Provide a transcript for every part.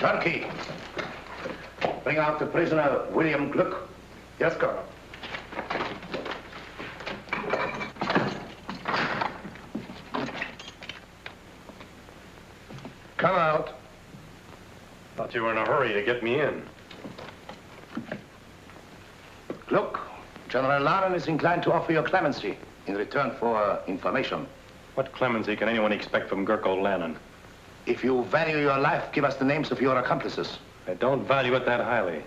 Turkey. Bring out the prisoner, William Gluck. Yes, Colonel. Come out. Thought you were in a hurry to get me in. Look, General Lanen is inclined to offer you clemency in return for information. What clemency can anyone expect from Gurko Lanen? If you value your life, give us the names of your accomplices. I don't value it that highly.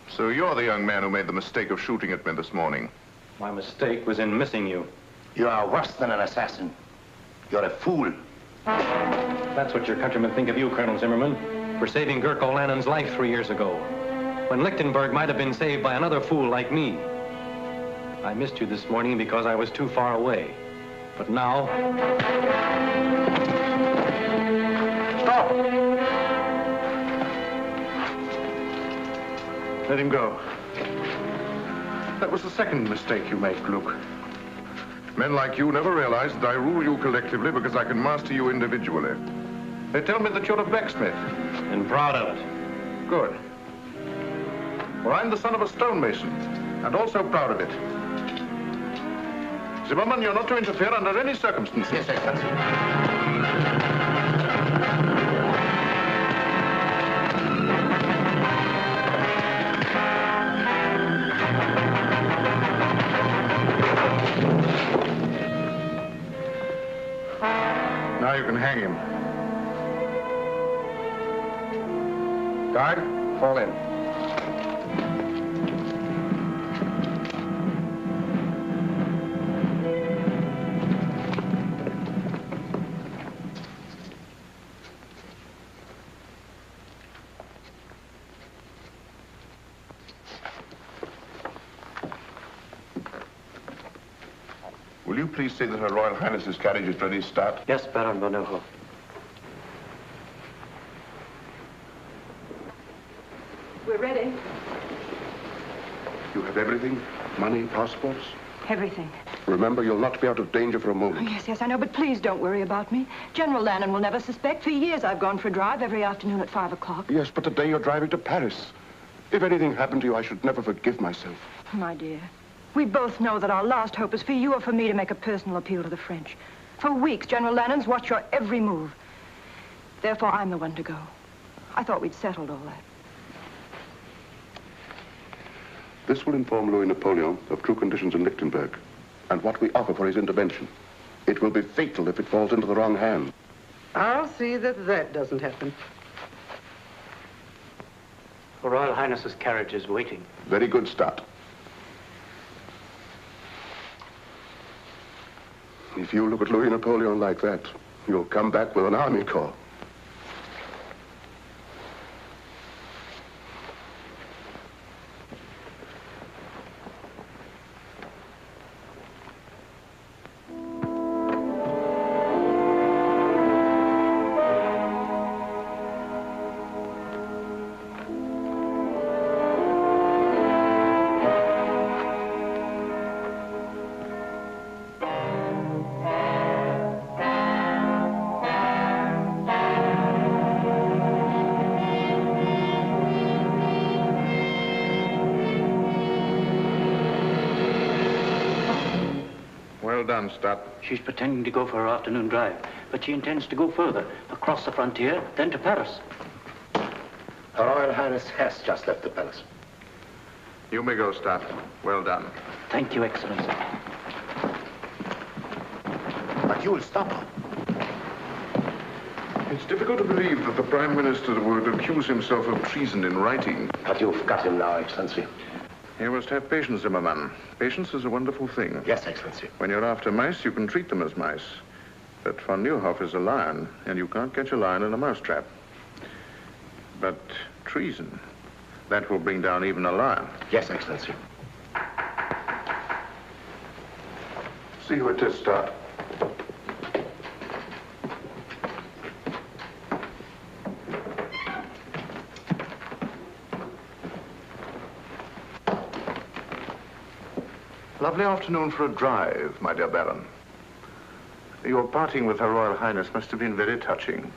So you're the young man who made the mistake of shooting at me this morning. My mistake was in missing you. You are worse than an assassin. You're a fool. That's what your countrymen think of you, Colonel Zimmerman, for saving Gurko Lanen's life 3 years ago, when Lichtenburg might have been saved by another fool like me. I missed you this morning because I was too far away. But now... Stop! Let him go. That was the second mistake you made, Gluck. Men like you never realize that I rule you collectively because I can master you individually. They tell me that you're a blacksmith. And proud of it. Good. Well, I'm the son of a stonemason, and also proud of it. Zimmerman, you're not to interfere under any circumstances. Yes, Excellency. Now you can hang him. Guard, fall in. Will you please say that Her Royal Highness's carriage is ready to start? Yes, Baron von Neuhoff. We're ready. You have everything? Money, passports? Everything. Remember, you'll not be out of danger for a moment. Oh, yes, I know, but please don't worry about me. General Lanen will never suspect. For years I've gone for a drive every afternoon at 5 o'clock. Yes, but today you're driving to Paris. If anything happened to you, I should never forgive myself. My dear, we both know that our last hope is for you or for me to make a personal appeal to the French. For weeks, General Lanen's watched your every move. Therefore, I'm the one to go. I thought we'd settled all that. This will inform Louis Napoleon of true conditions in Lichtenburg and what we offer for his intervention. It will be fatal if it falls into the wrong hands. I'll see that that doesn't happen. Her Royal Highness's carriage is waiting. Very good start. If you look at Louis Napoleon like that, you'll come back with an army corps. Well done, Stott. She's pretending to go for her afternoon drive, but she intends to go further, across the frontier, then to Paris. Her Royal Highness has just left the palace. You may go, Stott. Well done. Thank you, Excellency. But you'll stop her. It's difficult to believe that the Prime Minister would accuse himself of treason in writing. But you've got him now, Excellency. You must have patience, Zimmerman. Patience is a wonderful thing. Yes, Excellency. When you're after mice, you can treat them as mice. But von Neuhoff is a lion, and you can't catch a lion in a mousetrap. But treason, that will bring down even a lion. Yes, Excellency. See who it is, Stott. Lovely afternoon for a drive, my dear Baron. Your parting with Her Royal Highness must have been very touching.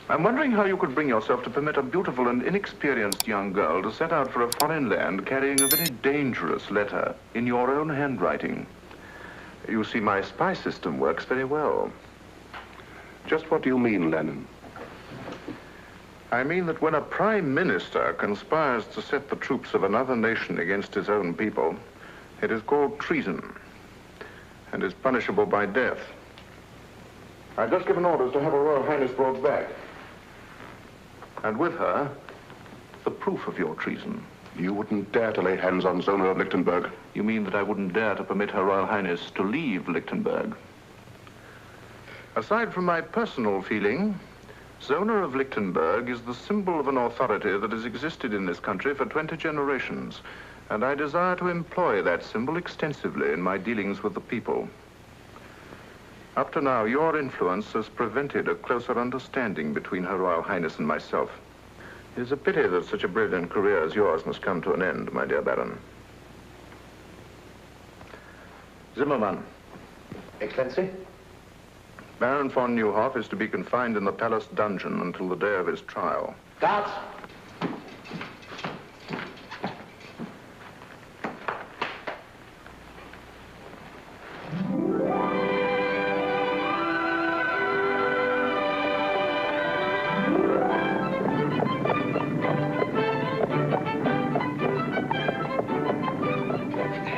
I'm wondering how you could bring yourself to permit a beautiful and inexperienced young girl to set out for a foreign land carrying a very dangerous letter in your own handwriting. You see, my spy system works very well. Just what do you mean, Lanen? I mean that when a prime minister conspires to set the troops of another nation against his own people, it is called treason and is punishable by death. I've just given orders to have Her Royal Highness brought back. And with her, the proof of your treason. You wouldn't dare to lay hands on Zona of Lichtenburg. You mean that I wouldn't dare to permit Her Royal Highness to leave Lichtenburg? Aside from my personal feeling, Zona of Lichtenburg is the symbol of an authority that has existed in this country for 20 generations, and I desire to employ that symbol extensively in my dealings with the people. Up to now, your influence has prevented a closer understanding between Her Royal Highness and myself. It is a pity that such a brilliant career as yours must come to an end, my dear Baron. Zimmermann. Excellency? Baron von Neuhoff is to be confined in the palace dungeon until the day of his trial. Guards!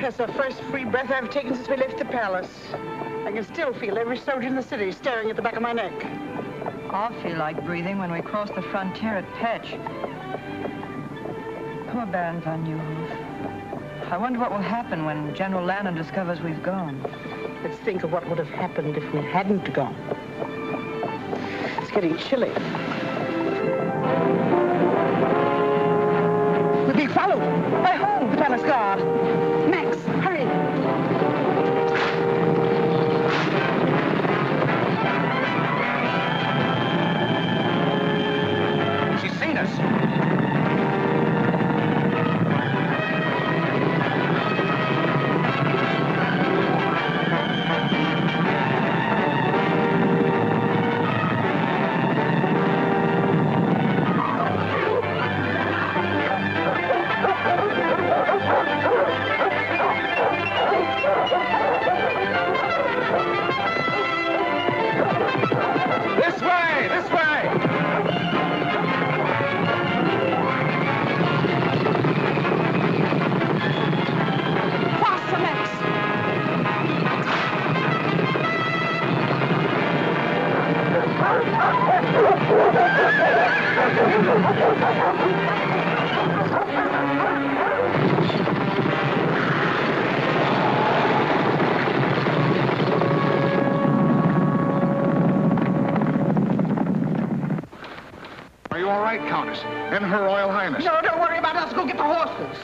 That's the first free breath I've taken since we left the palace. I can still feel every soldier in the city staring at the back of my neck. I'll feel like breathing when we cross the frontier at Petch. Poor Baron von Neuhoff. I wonder what will happen when General Lanen discovers we've gone. Let's think of what would have happened if we hadn't gone. It's getting chilly. We're being followed. By whom? The palace guard. Max, hurry. She's seen us. Are you all right, Countess? And Her Royal Highness? No, don't worry about us. Go get the horses.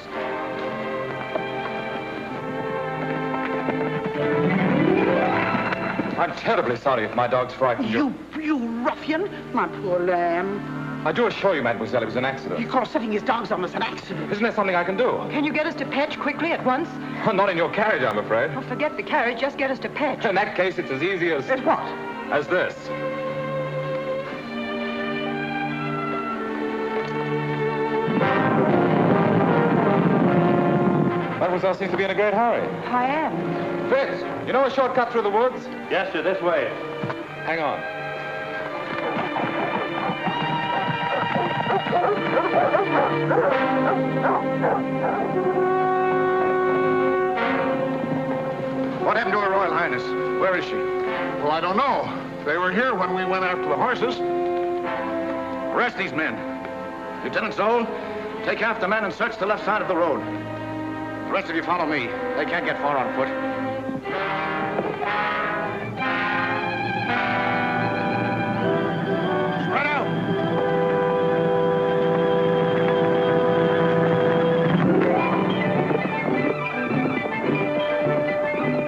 I'm terribly sorry if my dog's frightened you. You ruffian. My poor lamb. I do assure you, mademoiselle, it was an He accident. calls setting his dogs on us an accident. Isn't there something I can do? Can you get us to Petch quickly at once? Not in your carriage, I'm afraid. Oh, forget the carriage. Just get us to Petch. In that case, it's as easy as... As what? as this. Mademoiselle seems to be in a great hurry. I am. Fitz, you know a shortcut through the woods? Yes, sir, this way. Hang on. What happened to Her Royal Highness? Where is she? Well, I don't know. They were here when we went after the horses. Arrest these men. Lieutenant Zoll, take half the men and search the left side of the road. The rest of you follow me. They can't get far on foot. Spread out.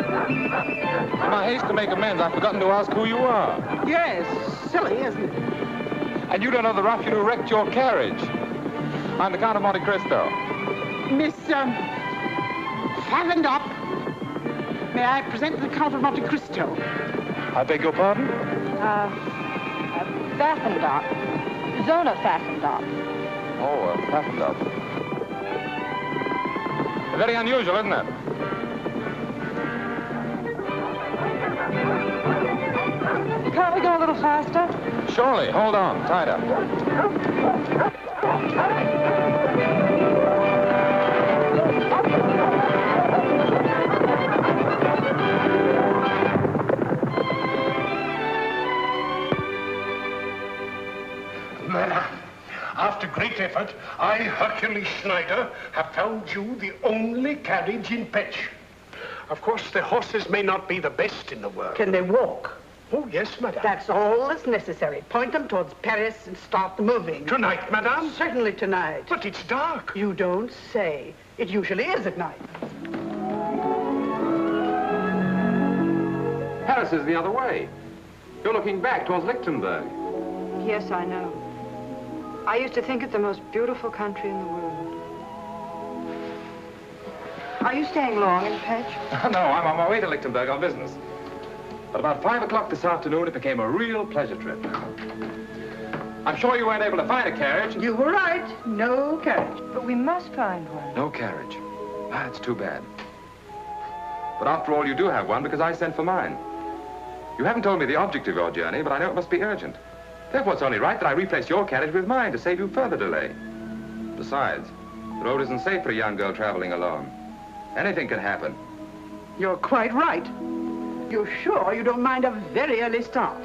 In my haste to make amends, I've forgotten to ask who you are. Yes, silly, isn't it? And you don't know the ruffian who wrecked your carriage. I'm the Count of Monte Cristo. Miss, Fathom up. May I present the Count of Monte Cristo? I beg your pardon? Pfaffendorf. Zona Pfaffendorf. Oh, Pfaffendorf. Very unusual, isn't it? Can't we go a little faster? Surely. Hold on. Tied up. After great effort, I, Hercules Schneider, have found you the only carriage in Petch. Of course, the horses may not be the best in the world. Can they walk? Oh, yes, madame. That's all that's necessary. Point them towards Paris and start moving. Tonight, madame? Certainly tonight. But it's dark. You don't say. It usually is at night. Paris is the other way. You're looking back towards Lichtenburg. Yes, I know. I used to think it the most beautiful country in the world. Are you staying long in Petch? No, I'm on my way to Lichtenburg on business. But about 5 o'clock this afternoon, it became a real pleasure trip. I'm sure you weren't able to find a carriage. You were right. No carriage. But we must find one. No carriage. That's too bad. But after all, you do have one because I sent for mine. You haven't told me the object of your journey, but I know it must be urgent. Therefore, it's only right that I replace your carriage with mine to save you further delay. Besides, the road isn't safe for a young girl traveling alone. Anything can happen. You're quite right. You're sure you don't mind a very early start?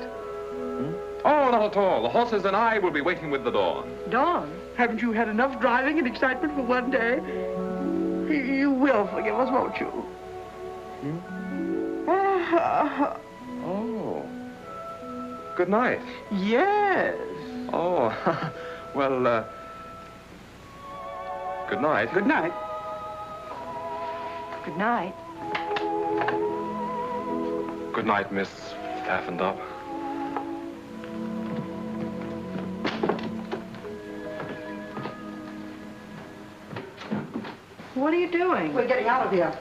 Oh, not at all. The horses and I will be waiting with the dawn. Dawn? Haven't you had enough driving and excitement for one day? You will forgive us, won't you? Oh. Good night. Yes. Oh, well, good night. Good night. Good night. Good night, Miss Pfaffendorf. What are you doing? We're getting out of here.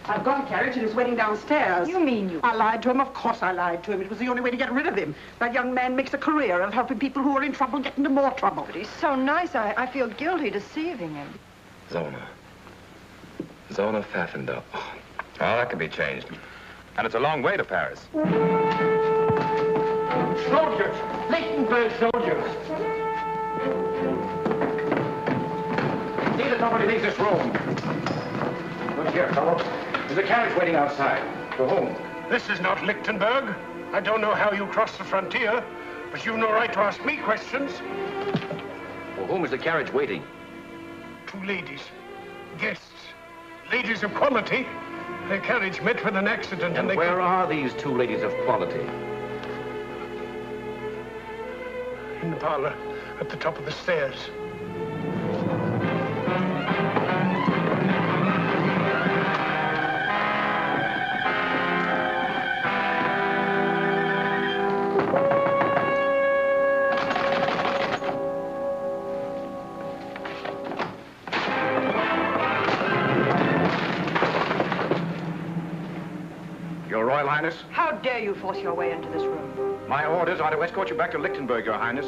I've got a carriage and it's waiting downstairs. You mean you... I lied to him. Of course I lied to him. It was the only way to get rid of him. That young man makes a career of helping people who are in trouble get into more trouble. But he's so nice, I feel guilty deceiving him. Zona Pfaffendorf. Oh, that can be changed. And it's a long way to Paris. Soldiers! Lichtenberg soldiers! See that nobody leaves this room. Look here, fellow. There's a carriage waiting outside. For whom? This is not Lichtenberg. I don't know how you crossed the frontier, but you've no right to ask me questions. For whom is the carriage waiting? 2 ladies. Guests. Ladies of quality. Their carriage met with an accident And they... where are these 2 ladies of quality? In the parlor, at the top of the stairs. Your Royal Highness? How dare you force your way into this room? My orders are to escort you back to Lichtenburg, Your Highness.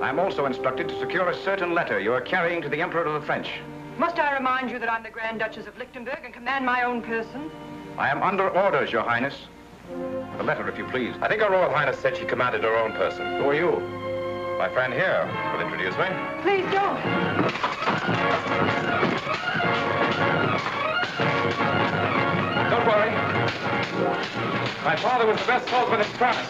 I'm also instructed to secure a certain letter you are carrying to the Emperor of the French. Must I remind you that I'm the Grand Duchess of Lichtenburg and command my own person? I am under orders, Your Highness. The letter, if you please. I think Her Royal Highness said she commanded her own person. Who are you? My friend here will introduce me. Please don't. Don't worry. My father was the best swordsman in France.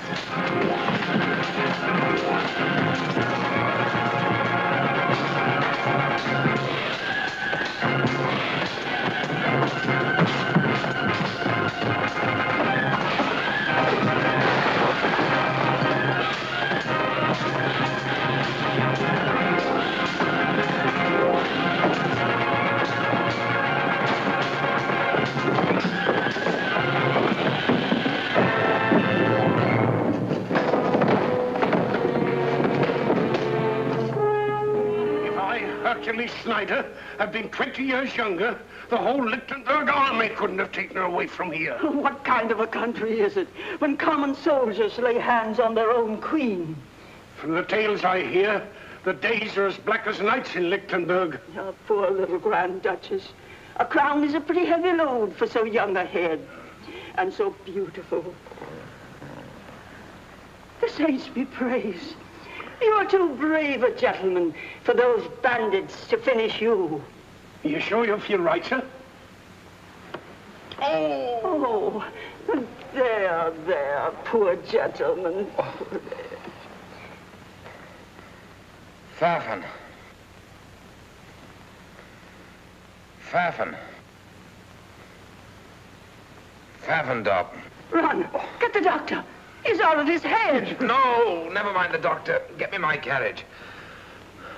Hercules Schneider had been 20 years younger, the whole Lichtenberg army couldn't have taken her away from here. What kind of a country is it when common soldiers lay hands on their own queen? From the tales I hear, the days are as black as nights in Lichtenberg. Oh, poor little Grand Duchess. A crown is a pretty heavy load for so young a head, and so beautiful. The saints be praised. You're too brave a gentleman for those bandits to finish you. You sure you feel right, sir? Oh, there, poor gentleman. Pfaffen. Pfaffendorp. Run, get the doctor. He's out of his head. No, never mind the doctor. Get me my carriage.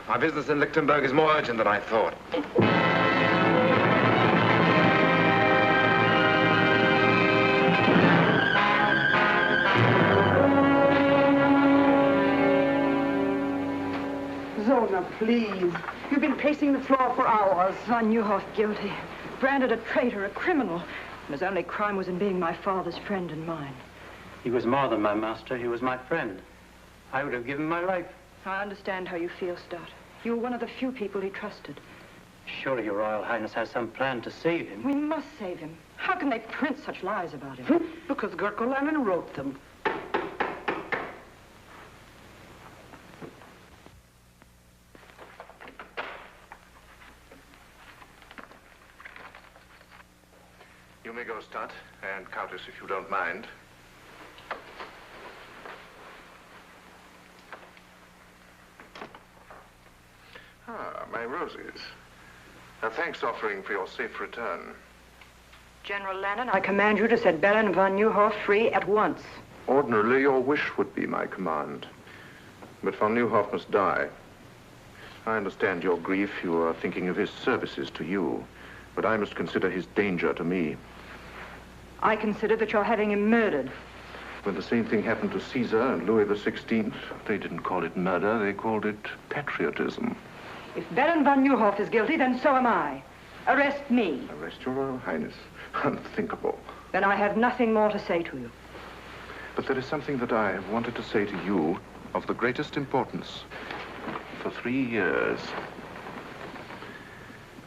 My business in Lichtenberg is more urgent than I thought. Zona, please. You've been pacing the floor for hours. Von Neuhoff guilty. Branded a traitor, a criminal. And his only crime was in being my father's friend and mine. He was more than my master. He was my friend. I would have given my life. I understand how you feel, Stott. You were one of the few people he trusted. Surely your Royal Highness has some plan to save him. We must save him. How can they print such lies about him? Because Gurko Lanen wrote them. You may go, Stott, and Countess, if you don't mind. Ah, my roses. A thanks offering for your safe return. General Lanen, I command you to set Baron von Neuhoff free at once. Ordinarily, your wish would be my command. But von Neuhoff must die. I understand your grief. You are thinking of his services to you. But I must consider his danger to me. I consider that you're having him murdered. When the same thing happened to Caesar and Louis XVI, they didn't call it murder, they called it patriotism. If Baron von Neuhoff is guilty, then so am I. Arrest me. Arrest your Royal Highness? Unthinkable. Then I have nothing more to say to you. But there is something that I have wanted to say to you of the greatest importance for 3 years.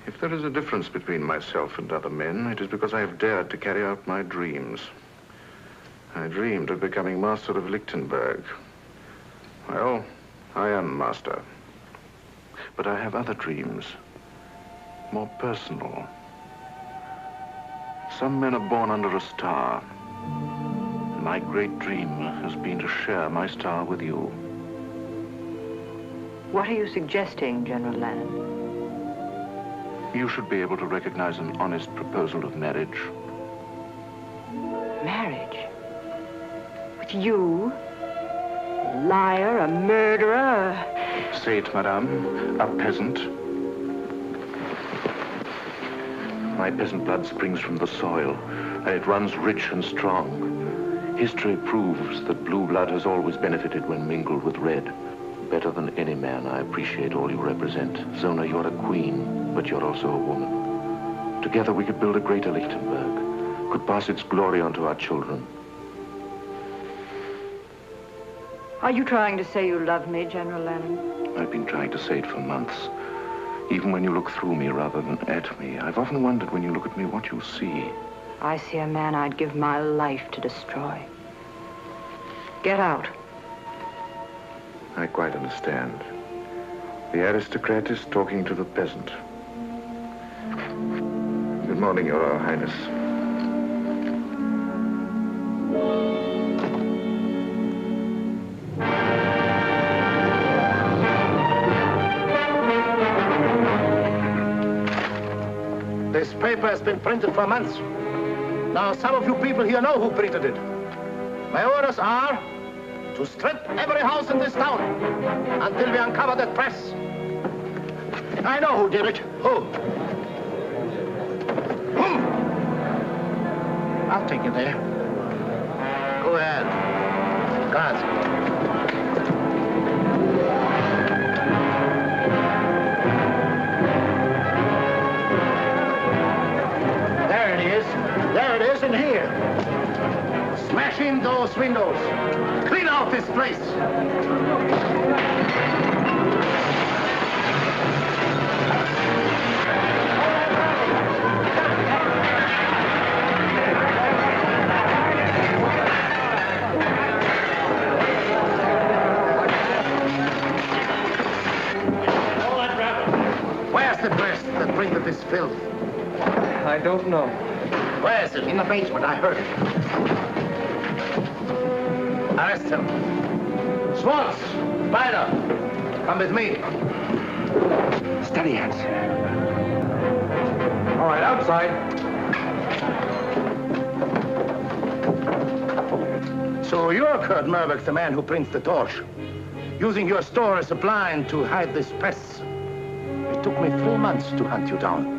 If there is a difference between myself and other men, it is because I have dared to carry out my dreams. I dreamed of becoming master of Lichtenberg. Well, I am master. But I have other dreams, more personal. Some men are born under a star. My great dream has been to share my star with you. What are you suggesting, General Lanen? You should be able to recognize an honest proposal of marriage. Marriage? With you? A liar, a murderer, Say it, madame, a peasant. My peasant blood springs from the soil, and it runs rich and strong. History proves that blue blood has always benefited when mingled with red. Better than any man, I appreciate all you represent. Zona, you're a queen, but you're also a woman. Together we could build a greater Lichtenberg, could pass its glory on to our children. Are you trying to say you love me, General Lanen? I've been trying to say it for months. Even when you look through me rather than at me, I've often wondered when you look at me what you see. I see a man I'd give my life to destroy. Get out. I quite understand. The aristocrat is talking to the peasant. Good morning, Your Royal Highness. This paper has been printed for months. Now, some of you people here know who printed it. My orders are to strip every house in this town until we uncover that press. I know who did it. Who? I'll take you there. Go ahead. Grazie. this place. Where's the press that printed this filth? I don't know. Where is it? In the basement, I heard it. Arrest him. Schwartz! Spider! Come with me. Steady, Hans. All right, outside. So you're Kurt Merbeck, the man who prints the torch, using your store as a blind to hide this press. It took me 3 months to hunt you down.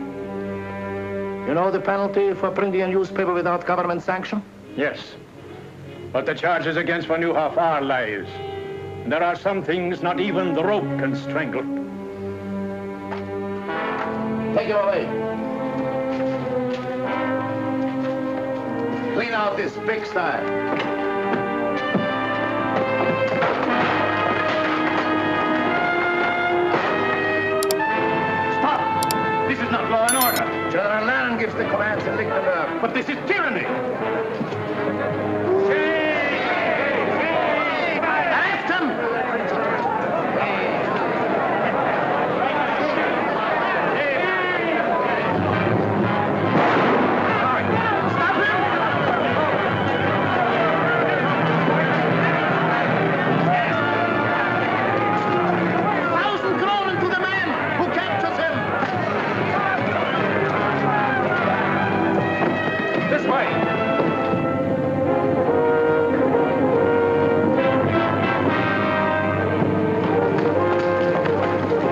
You know the penalty for printing a newspaper without government sanction? Yes. But the charges against Von Neuhoff are lies. And there are some things not even the rope can strangle. Take him away. Clean out this pigsty. This is not law and order. General Lanen gives the commands in Lichtenburg. But this is tyranny. Arrest him! Stop him! 1,000 kronen to the man who captures him! This way.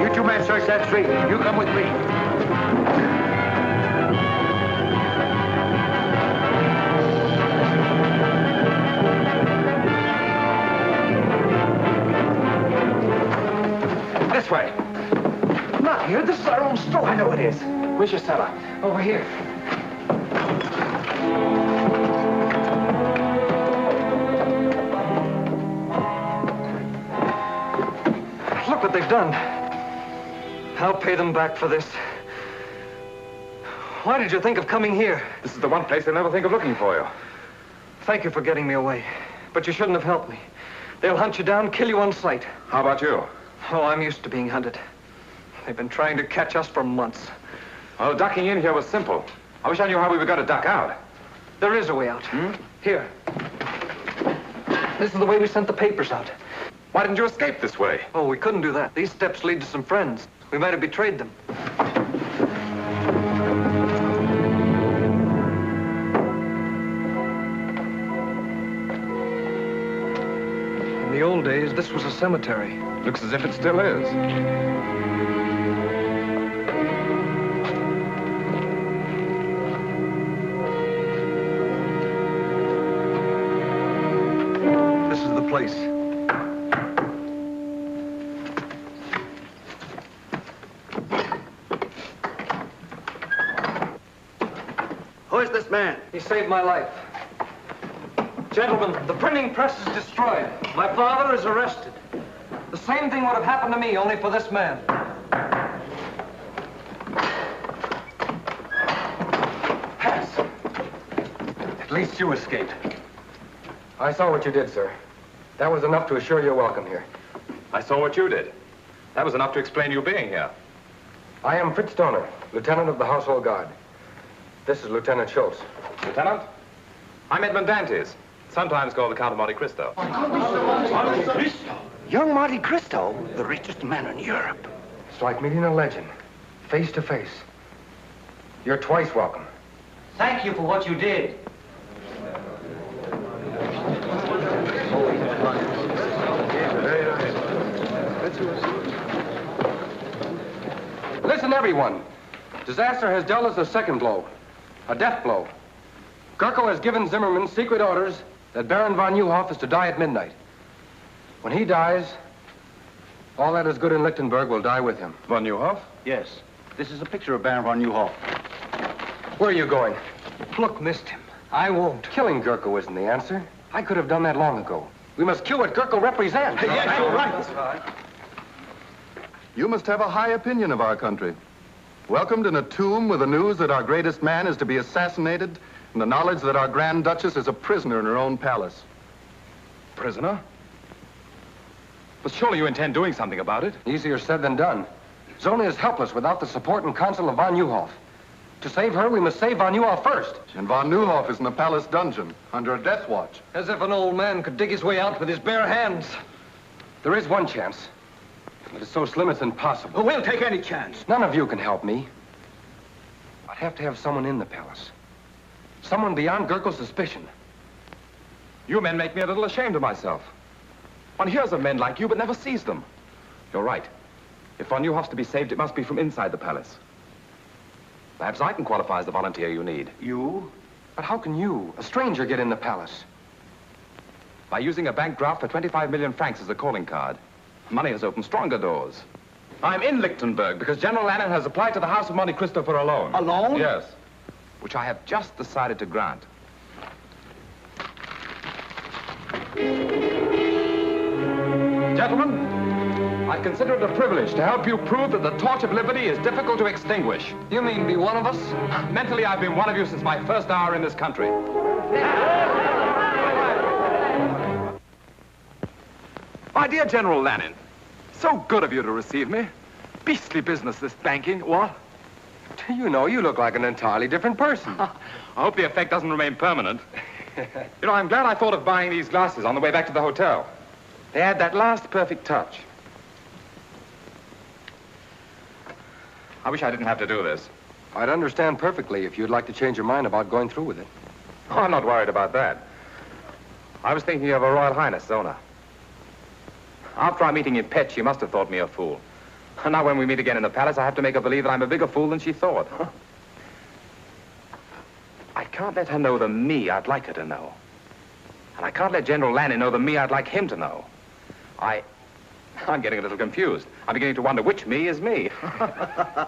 You two men search that street. You come with me. This way. Not here. This is our own store. I know it is. Where's your cellar? Over here. Look what they've done. I'll pay them back for this. Why did you think of coming here? This is the one place they'll never think of looking for you. Thank you for getting me away. But you shouldn't have helped me. They'll hunt you down, kill you on sight. How about you? Oh, I'm used to being hunted. They've been trying to catch us for months. Well, ducking in here was simple. I wish I knew how we were going to duck out. There is a way out. Here. This is the way we sent the papers out. Why didn't you escape this way? Oh, we couldn't do that. These steps lead to some friends. We might have betrayed them. In the old days, this was a cemetery. Looks as if it still is. This is the place. Who is this man? He saved my life. Gentlemen, the printing press is destroyed. My father is arrested. The same thing would have happened to me, only for this man. Hans! At least you escaped. I saw what you did, sir. That was enough to assure your welcome here. I saw what you did. That was enough to explain you being here. I am Fritz Stoner, lieutenant of the Household Guard. This is Lieutenant Schultz. Lieutenant? I'm Edmund Dantes, sometimes called the Count of Monte Cristo. Monte Cristo? Young Monte Cristo? The richest man in Europe. It's like meeting a legend, face to face. You're twice welcome. Thank you for what you did. Listen, everyone. Disaster has dealt us a second blow, a death blow. Gurko has given Zimmerman secret orders that Baron von Neuhoff is to die at midnight. When he dies, all that is good in Lichtenburg will die with him. Von Neuhoff? Yes. This is a picture of Baron von Neuhoff. Where are you going? Look, missed him. I won't. Killing Gurko isn't the answer. I could have done that long ago. We must cue what Gurko represents. Yes, you're right. You must have a high opinion of our country. Welcomed in a tomb with the news that our greatest man is to be assassinated and the knowledge that our Grand Duchess is a prisoner in her own palace. Prisoner? But surely you intend doing something about it? Easier said than done. Zona is helpless without the support and counsel of von Neuhoff. To save her, we must save von Neuhoff first. And von Neuhoff is in the palace dungeon, under a death watch. As if an old man could dig his way out with his bare hands. There is one chance. But it's so slim it's impossible. We'll take any chance. None of you can help me. I'd have to have someone in the palace. Someone beyond Gurko's suspicion. You men make me a little ashamed of myself. One hears of men like you, but never sees them. You're right. If von Neuhoff's to be saved, it must be from inside the palace. Perhaps I can qualify as the volunteer you need. You? But how can you, a stranger, get in the palace? By using a bank draft for 25 million francs as a calling card. Money has opened stronger doors. I'm in Lichtenburg because General Lanen has applied to the House of Monte Cristo for a loan. A loan? Yes. Which I have just decided to grant. Gentlemen, I consider it a privilege to help you prove that the torch of liberty is difficult to extinguish. You mean be one of us? Mentally, I've been one of you since my first hour in this country. My dear General Lanen, so good of you to receive me. Beastly business, this banking, what? You know, you look like an entirely different person. I hope the effect doesn't remain permanent. You know, I'm glad I thought of buying these glasses on the way back to the hotel. They add that last perfect touch. I wish I didn't have to do this. I'd understand perfectly if you'd like to change your mind about going through with it. Oh, I'm not worried about that. I was thinking of Her Royal Highness, Zona. After our meeting in Pet, she must have thought me a fool. And now when we meet again in the palace, I have to make her believe that I'm a bigger fool than she thought. I can't let her know the me I'd like her to know. And I can't let General Lanen know the me I'd like him to know. I'm getting a little confused. I'm beginning to wonder which me is me.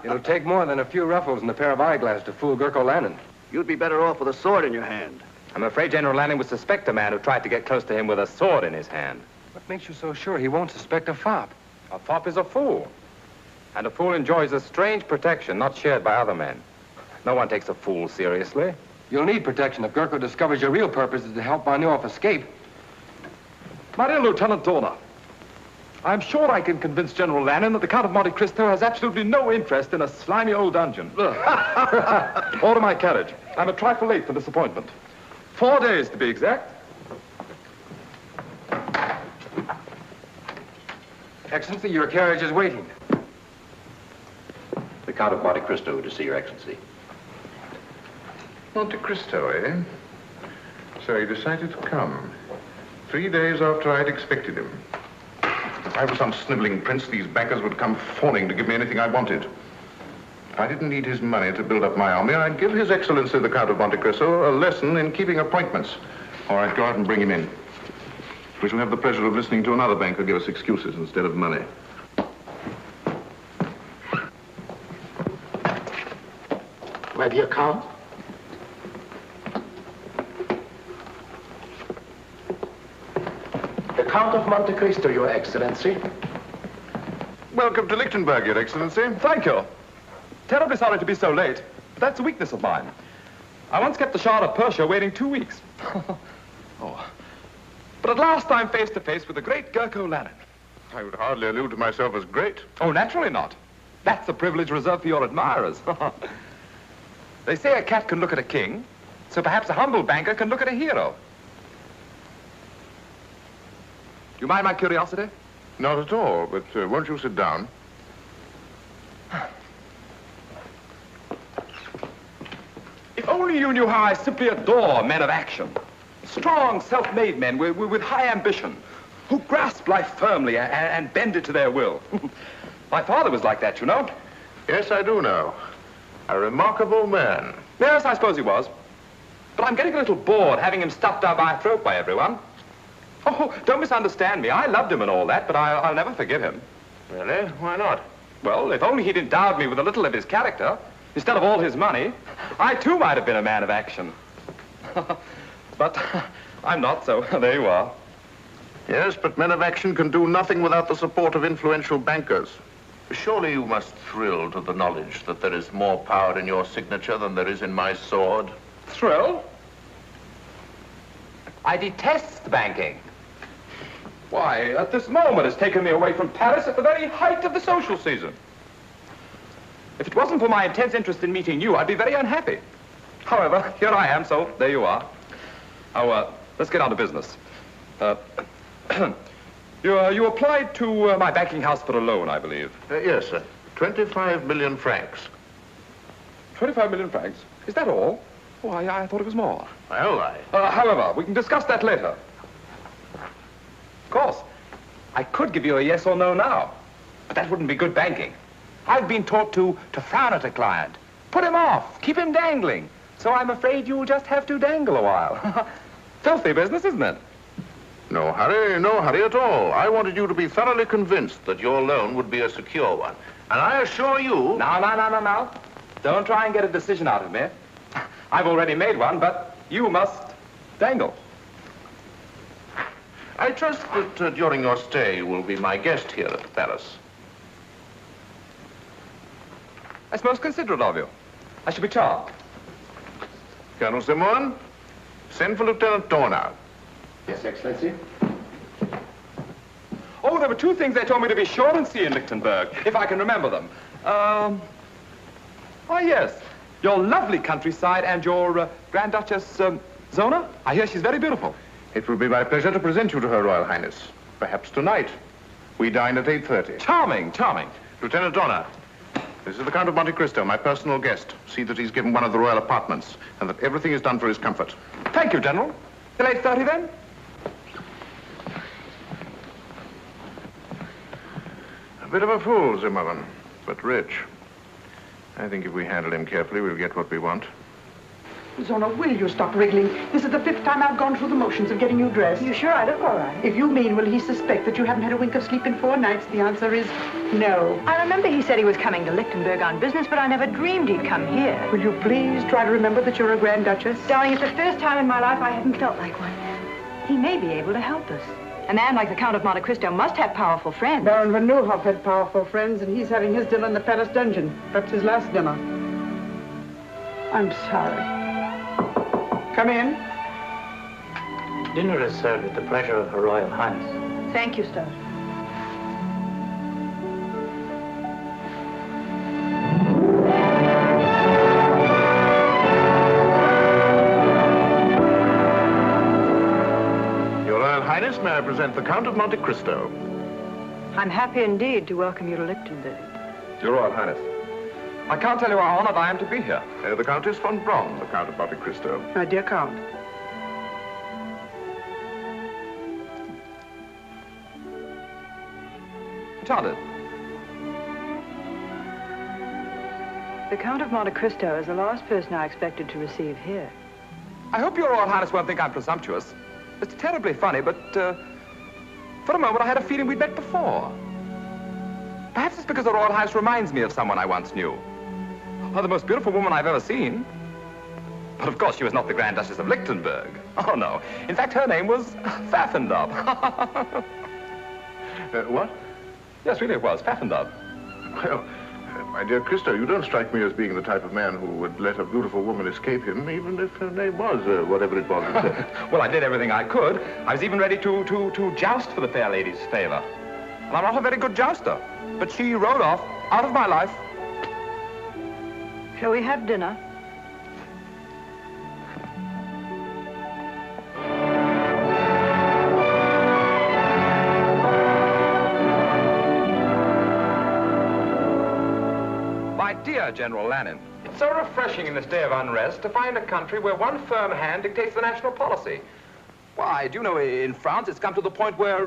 It'll take more than a few ruffles and a pair of eyeglasses to fool Gurko Lanen. You'd be better off with a sword in your hand. I'm afraid General Lanen would suspect a man who tried to get close to him with a sword in his hand. What makes you so sure he won't suspect a fop? A fop is a fool. And a fool enjoys a strange protection not shared by other men. No one takes a fool seriously. You'll need protection if Gurko discovers your real purpose is to help von Neuhoff escape. My dear Lieutenant Zona, I'm sure I can convince General Lanen that the Count of Monte Cristo has absolutely no interest in a slimy old dungeon. Order my carriage. I'm a trifle late for this appointment. 4 days, to be exact. Excellency, your carriage is waiting. The Count of Monte Cristo to see your Excellency. Monte Cristo, eh? So he decided to come. 3 days after I'd expected him. If I were some sniveling prince, these bankers would come fawning to give me anything I wanted. If I didn't need his money to build up my army, I'd give His Excellency the Count of Monte Cristo a lesson in keeping appointments. Or I'd go out and bring him in. We shall have the pleasure of listening to another banker give us excuses instead of money. My dear Count. The Count of Monte Cristo, Your Excellency. Welcome to Lichtenburg, Your Excellency. Thank you. Terribly sorry to be so late. That's a weakness of mine. I once kept the Shah of Persia waiting 2 weeks. Oh. But at last I'm face to face with the great Gurko Lanen. I would hardly allude to myself as great. Oh, naturally not. That's a privilege reserved for your admirers. They say a cat can look at a king, so perhaps a humble banker can look at a hero. Do you mind my curiosity? Not at all, but won't you sit down? If only you knew how I simply adore men of action. Strong, self-made men with high ambition, who grasp life firmly and bend it to their will. My father was like that, you know. Yes, I do know. A remarkable man. Yes, I suppose he was. But I'm getting a little bored having him stuffed down my throat by everyone. Oh, don't misunderstand me. I loved him and all that, but I'll never forgive him. Really? Why not? Well, if only he'd endowed me with a little of his character, instead of all his money, I too might have been a man of action. But I'm not, so there you are. Yes, but men of action can do nothing without the support of influential bankers. Surely you must thrill to the knowledge that there is more power in your signature than there is in my sword. Thrill? I detest banking. Why, at this moment, it's taken me away from Paris at the very height of the social season. If it wasn't for my intense interest in meeting you, I'd be very unhappy. However, here I am, so there you are. Now, let's get on to business. You applied to my banking house for a loan, I believe. Yes, sir. 25 million francs. 25 million francs? Is that all? Oh, I thought it was more. Well, however, we can discuss that later. Of course, I could give you a yes or no now, but that wouldn't be good banking. I've been taught to frown at a client, put him off, keep him dangling. So I'm afraid you'll just have to dangle a while. Filthy business, isn't it? no hurry at all. I wanted you to be thoroughly convinced that your loan would be a secure one. And I assure you... No. Don't try and get a decision out of me. I've already made one, but you must dangle. I trust that during your stay you will be my guest here at the palace. That's most considerate of you. I shall be charmed. Colonel Simon, send for Lieutenant Dorner. Yes, Excellency. Oh, there were two things they told me to be sure and see in Lichtenburg, if I can remember them. Oh, yes. Your lovely countryside and your Grand Duchess Zona. I hear she's very beautiful. It will be my pleasure to present you to Her Royal Highness. Perhaps tonight. We dine at 8:30. Charming. Lieutenant Dorner, this is the Count of Monte Cristo, my personal guest. See that he's given one of the royal apartments, and that everything is done for his comfort. Thank you, General. Till 8:30 then? A bit of a fool, Zimmerman, but rich. I think if we handle him carefully, we'll get what we want. Zona, will you stop wriggling? This is the 5th time I've gone through the motions of getting you dressed. You sure I look all right? If you mean, will he suspect that you haven't had a wink of sleep in 4 nights? The answer is no. I remember he said he was coming to Lichtenburg on business, but I never dreamed he'd come here. Will you please try to remember that you're a Grand Duchess? Darling, it's the first time in my life I haven't felt like one. He may be able to help us. A man like the Count of Monte Cristo must have powerful friends. Baron von Neuhoff had powerful friends, and he's having his dinner in the palace dungeon. Perhaps his last dinner. I'm sorry. Come in. Dinner is served at the pleasure of Her Royal Highness. Thank you, Stud. Your Royal Highness, may I present the Count of Monte Cristo? I'm happy indeed to welcome you to Lichtenburg. Your Royal Highness, I can't tell you how honored I am to be here. The Countess von Braun, the Count of Monte Cristo. My dear Count. Enchanted. The Count of Monte Cristo is the last person I expected to receive here. I hope Your Royal Highness won't think I'm presumptuous. It's terribly funny, but for a moment I had a feeling we'd met before. Perhaps it's because the Royal Highness reminds me of someone I once knew. Oh, the most beautiful woman I've ever seen. But of course, she was not the Grand Duchess of Lichtenburg. Oh, no. In fact, her name was Pfaffendub. What? Yes, really it was, Pfaffendub. Well, my dear Cristo, you don't strike me as being the type of man who would let a beautiful woman escape him, even if her name was whatever it was. Well, I did everything I could. I was even ready to joust for the fair lady's favor. And I'm not a very good jouster, but she rode off out of my life. Shall we have dinner? My dear General Lanen, it's so refreshing in this day of unrest to find a country where one firm hand dictates the national policy. Why, do you know, in France it's come to the point where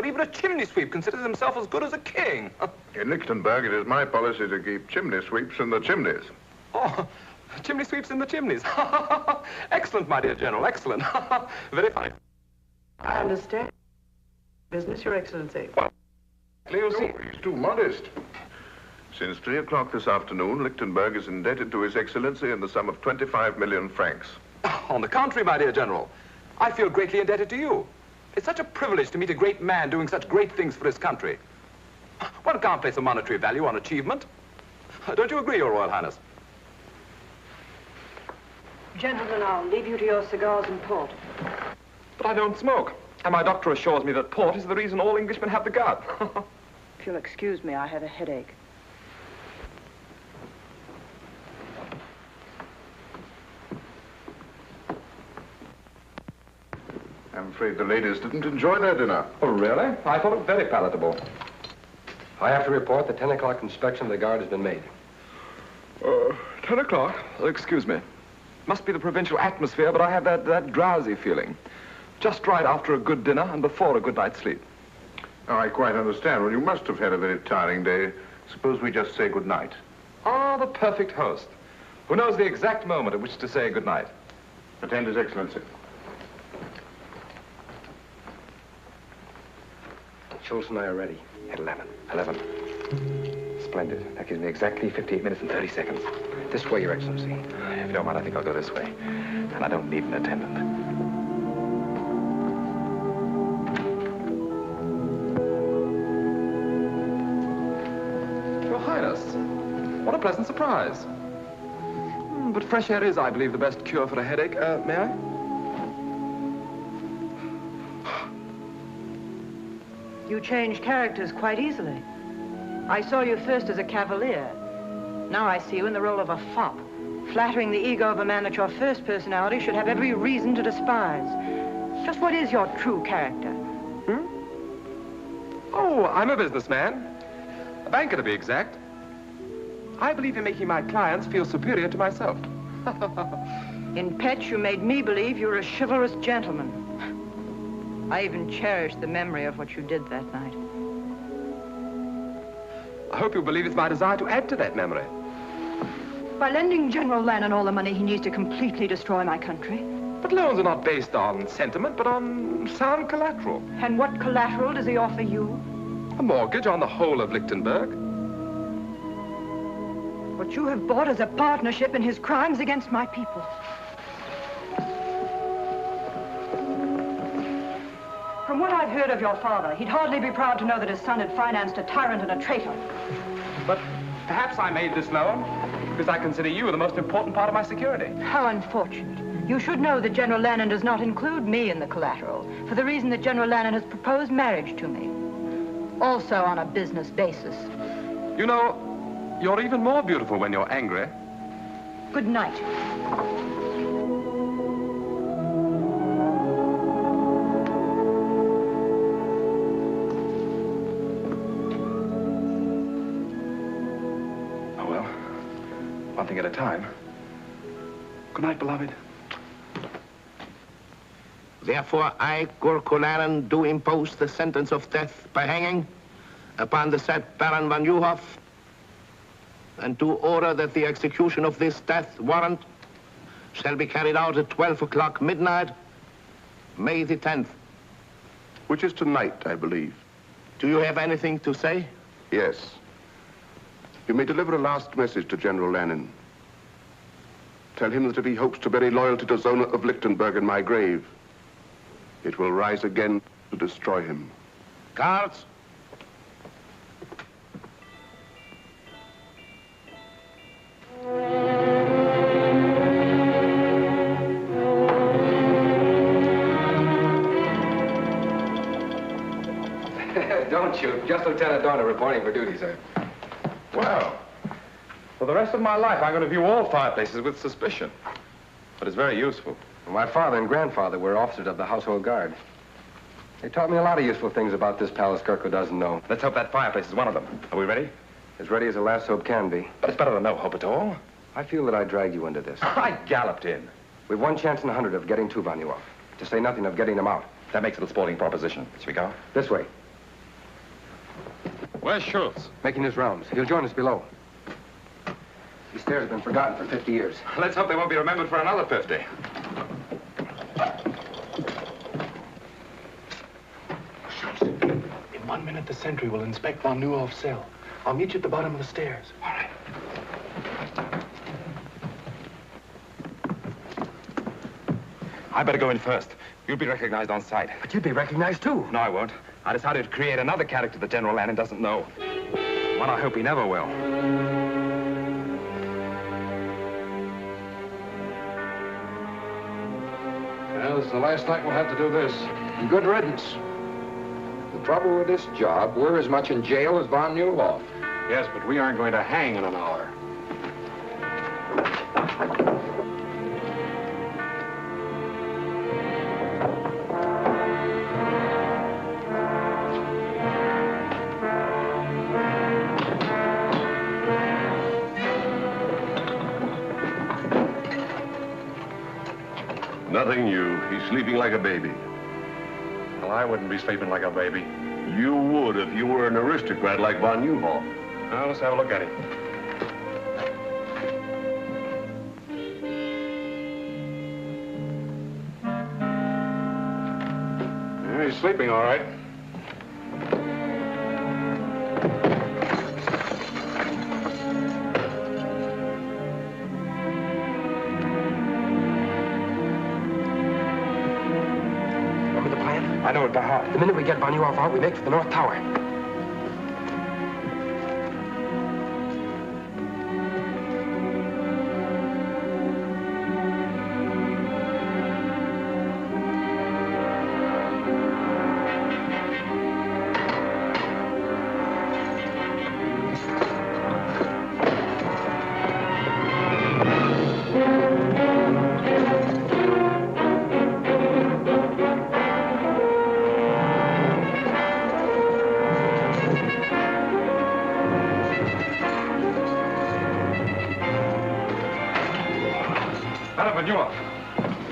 even a chimney sweep considers himself as good as a king. In Lichtenburg, it is my policy to keep chimney sweeps in the chimneys. Oh, chimney sweeps in the chimneys. Excellent, my dear General, excellent. Very funny. I understand. Business, Your Excellency. Well, you'll see. No, he's too modest. Since 3 o'clock this afternoon, Lichtenburg is indebted to His Excellency in the sum of 25 million francs. On the contrary, my dear General, I feel greatly indebted to you. It's such a privilege to meet a great man doing such great things for his country. One can't place a monetary value on achievement. Don't you agree, Your Royal Highness? Gentlemen, I'll leave you to your cigars and port. But I don't smoke. And my doctor assures me that port is the reason all Englishmen have the gout. If you'll excuse me, I have a headache. I'm afraid the ladies didn't enjoy their dinner. Oh, really? I thought it very palatable. I have to report the 10 o'clock inspection of the guard has been made. 10 o'clock? Excuse me. Must be the provincial atmosphere, but I have that drowsy feeling. Just right after a good dinner and before a good night's sleep. Oh, I quite understand. Well, you must have had a very tiring day. Suppose we just say good night. Ah, the perfect host, who knows the exact moment at which to say good night. Attend His Excellency. Schultz and I are ready. At 11. 11. Splendid. That gives me exactly 58 minutes and 30 seconds. This way, Your Excellency. If you don't mind, I think I'll go this way. And I don't need an attendant. Your Highness, what a pleasant surprise. But fresh air is, I believe, the best cure for a headache. May I? You change characters quite easily. I saw you first as a cavalier. Now I see you in the role of a fop, flattering the ego of a man that your first personality should have every reason to despise. Just what is your true character? Oh, I'm a businessman. A banker, to be exact. I believe in making my clients feel superior to myself. In Petch, you made me believe you were a chivalrous gentleman. I even cherish the memory of what you did that night. I hope you'll believe it's my desire to add to that memory. By lending General Lanen all the money he needs to completely destroy my country. But loans are not based on sentiment, but on sound collateral. And what collateral does he offer you? A mortgage on the whole of Lichtenburg. What you have bought is a partnership in his crimes against my people. From what I've heard of your father, he'd hardly be proud to know that his son had financed a tyrant and a traitor. But perhaps I made this loan because I consider you the most important part of my security. How unfortunate. You should know that General Lanen does not include me in the collateral, for the reason that General Lanen has proposed marriage to me. Also on a business basis. You know, you're even more beautiful when you're angry. Good night. One thing at a time. Good night, beloved. Therefore, I, Gurko Lanen, do impose the sentence of death by hanging upon the said Baron von Neuhoff, and do order that the execution of this death warrant shall be carried out at 12 o'clock midnight, May the 10th. Which is tonight, I believe. Do you have anything to say? Yes. You may deliver a last message to General Lanen. Tell him that if he hopes to bury loyalty to Zona of Lichtenburg in my grave, it will rise again to destroy him. Guards. Don't shoot. Just Lieutenant Dorner reporting for duty, sir. Well, for the rest of my life, I'm going to view all fireplaces with suspicion. But it's very useful. My father and grandfather were officers of the household guard. They taught me a lot of useful things about this palace Gurko doesn't know. Let's hope that fireplace is one of them. Are we ready? As ready as a last hope can be. But it's better than no hope at all. I feel that I dragged you into this. I galloped in. We've one chance in 100 of getting two von Neuhoff, to say nothing of getting them out. That makes it a sporting proposition. Shall we go? This way. Where's Schultz? Making his rounds. He'll join us below. These stairs have been forgotten for 50 years. Let's hope they won't be remembered for another 50. Schultz, in 1 minute, the sentry will inspect von Neuhoff's cell. I'll meet you at the bottom of the stairs. All right. I better go in first. You'll be recognized on sight. But you'd be recognized, too. No, I won't. I decided to create another character that General Lanen doesn't know. One I hope he never will. Well, this is the last night we'll have to do this. Good riddance. The trouble with this job, we're as much in jail as von Neuhoff. Yes, but we aren't going to hang in an hour. Nothing new. He's sleeping like a baby. Well, I wouldn't be sleeping like a baby. You would if you were an aristocrat like von Neuhoff. Now, let's have a look at him. Yeah, he's sleeping all right. I know it by heart. The minute we get von Neuhoff out, we make for the North Tower.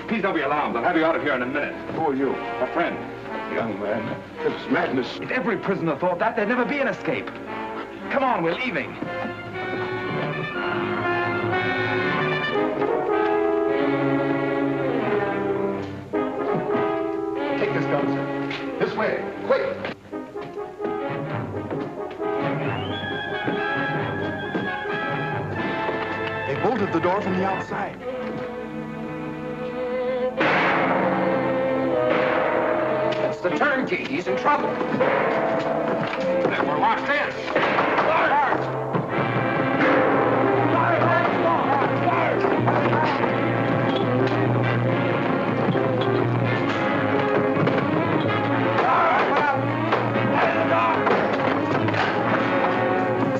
Please don't be alarmed. I'll have you out of here in a minute. Who are you? A friend. Young man, it's madness. If every prisoner thought that, there'd never be an escape. Come on, we're leaving. Take this gun, sir. This way, quick. They bolted the door from the outside. The turnkey, he's in trouble. Then we're locked in.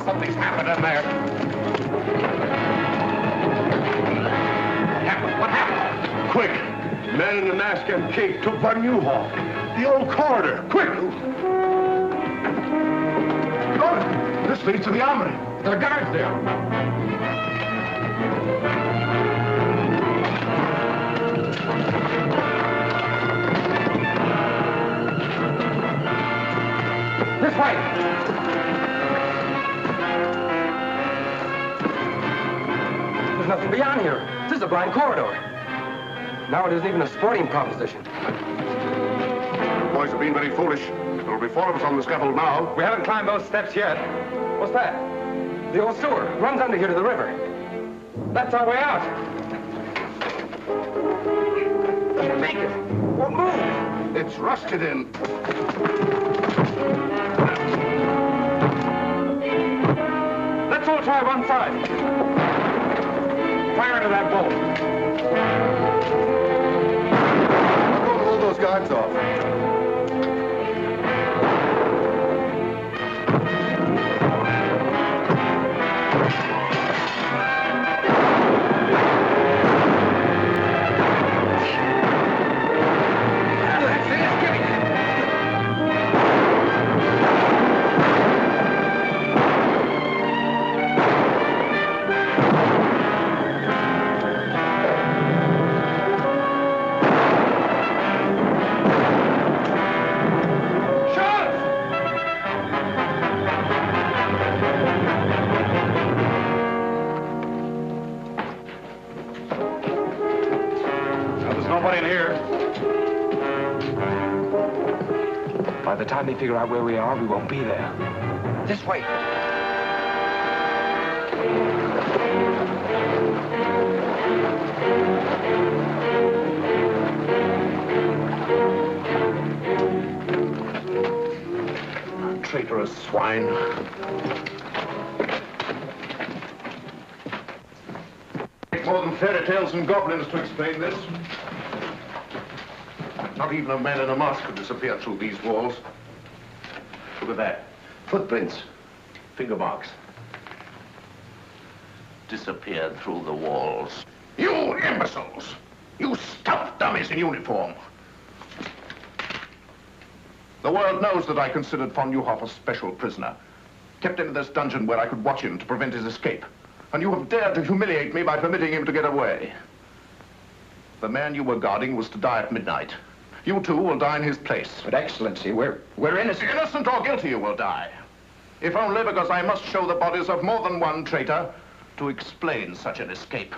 Something's happened in there. What happened? Quick! Men in the mask and cape took von Neuhoff. The old corridor. Quick! Good. This leads to the armory. There are guards there. This way! There's nothing beyond here. This is a blind corridor. Now it isn't even a sporting proposition. Boys have been very foolish. There will be 4 of us on the scaffold now. We haven't climbed those steps yet. What's that? The old sewer runs under here to the river. That's our way out. Make it. Won't move. It's rusted in. Let's all try one side. Fire into that bolt. Go hold those guards off. By the time they figure out where we are, we won't be there. This way. traitorous swine. Take more than fairy tales and goblins to explain this. Not even a man in a mask could disappear through these walls. Look at that. Footprints. Finger marks. Disappeared through the walls. You imbeciles! You stuffed dummies in uniform! The world knows that I considered von Neuhoff a special prisoner. Kept him in this dungeon where I could watch him to prevent his escape. And you have dared to humiliate me by permitting him to get away. The man you were guarding was to die at midnight. You too will die in his place. But Excellency, we're innocent. Innocent or guilty, you will die. If only because I must show the bodies of more than one traitor to explain such an escape.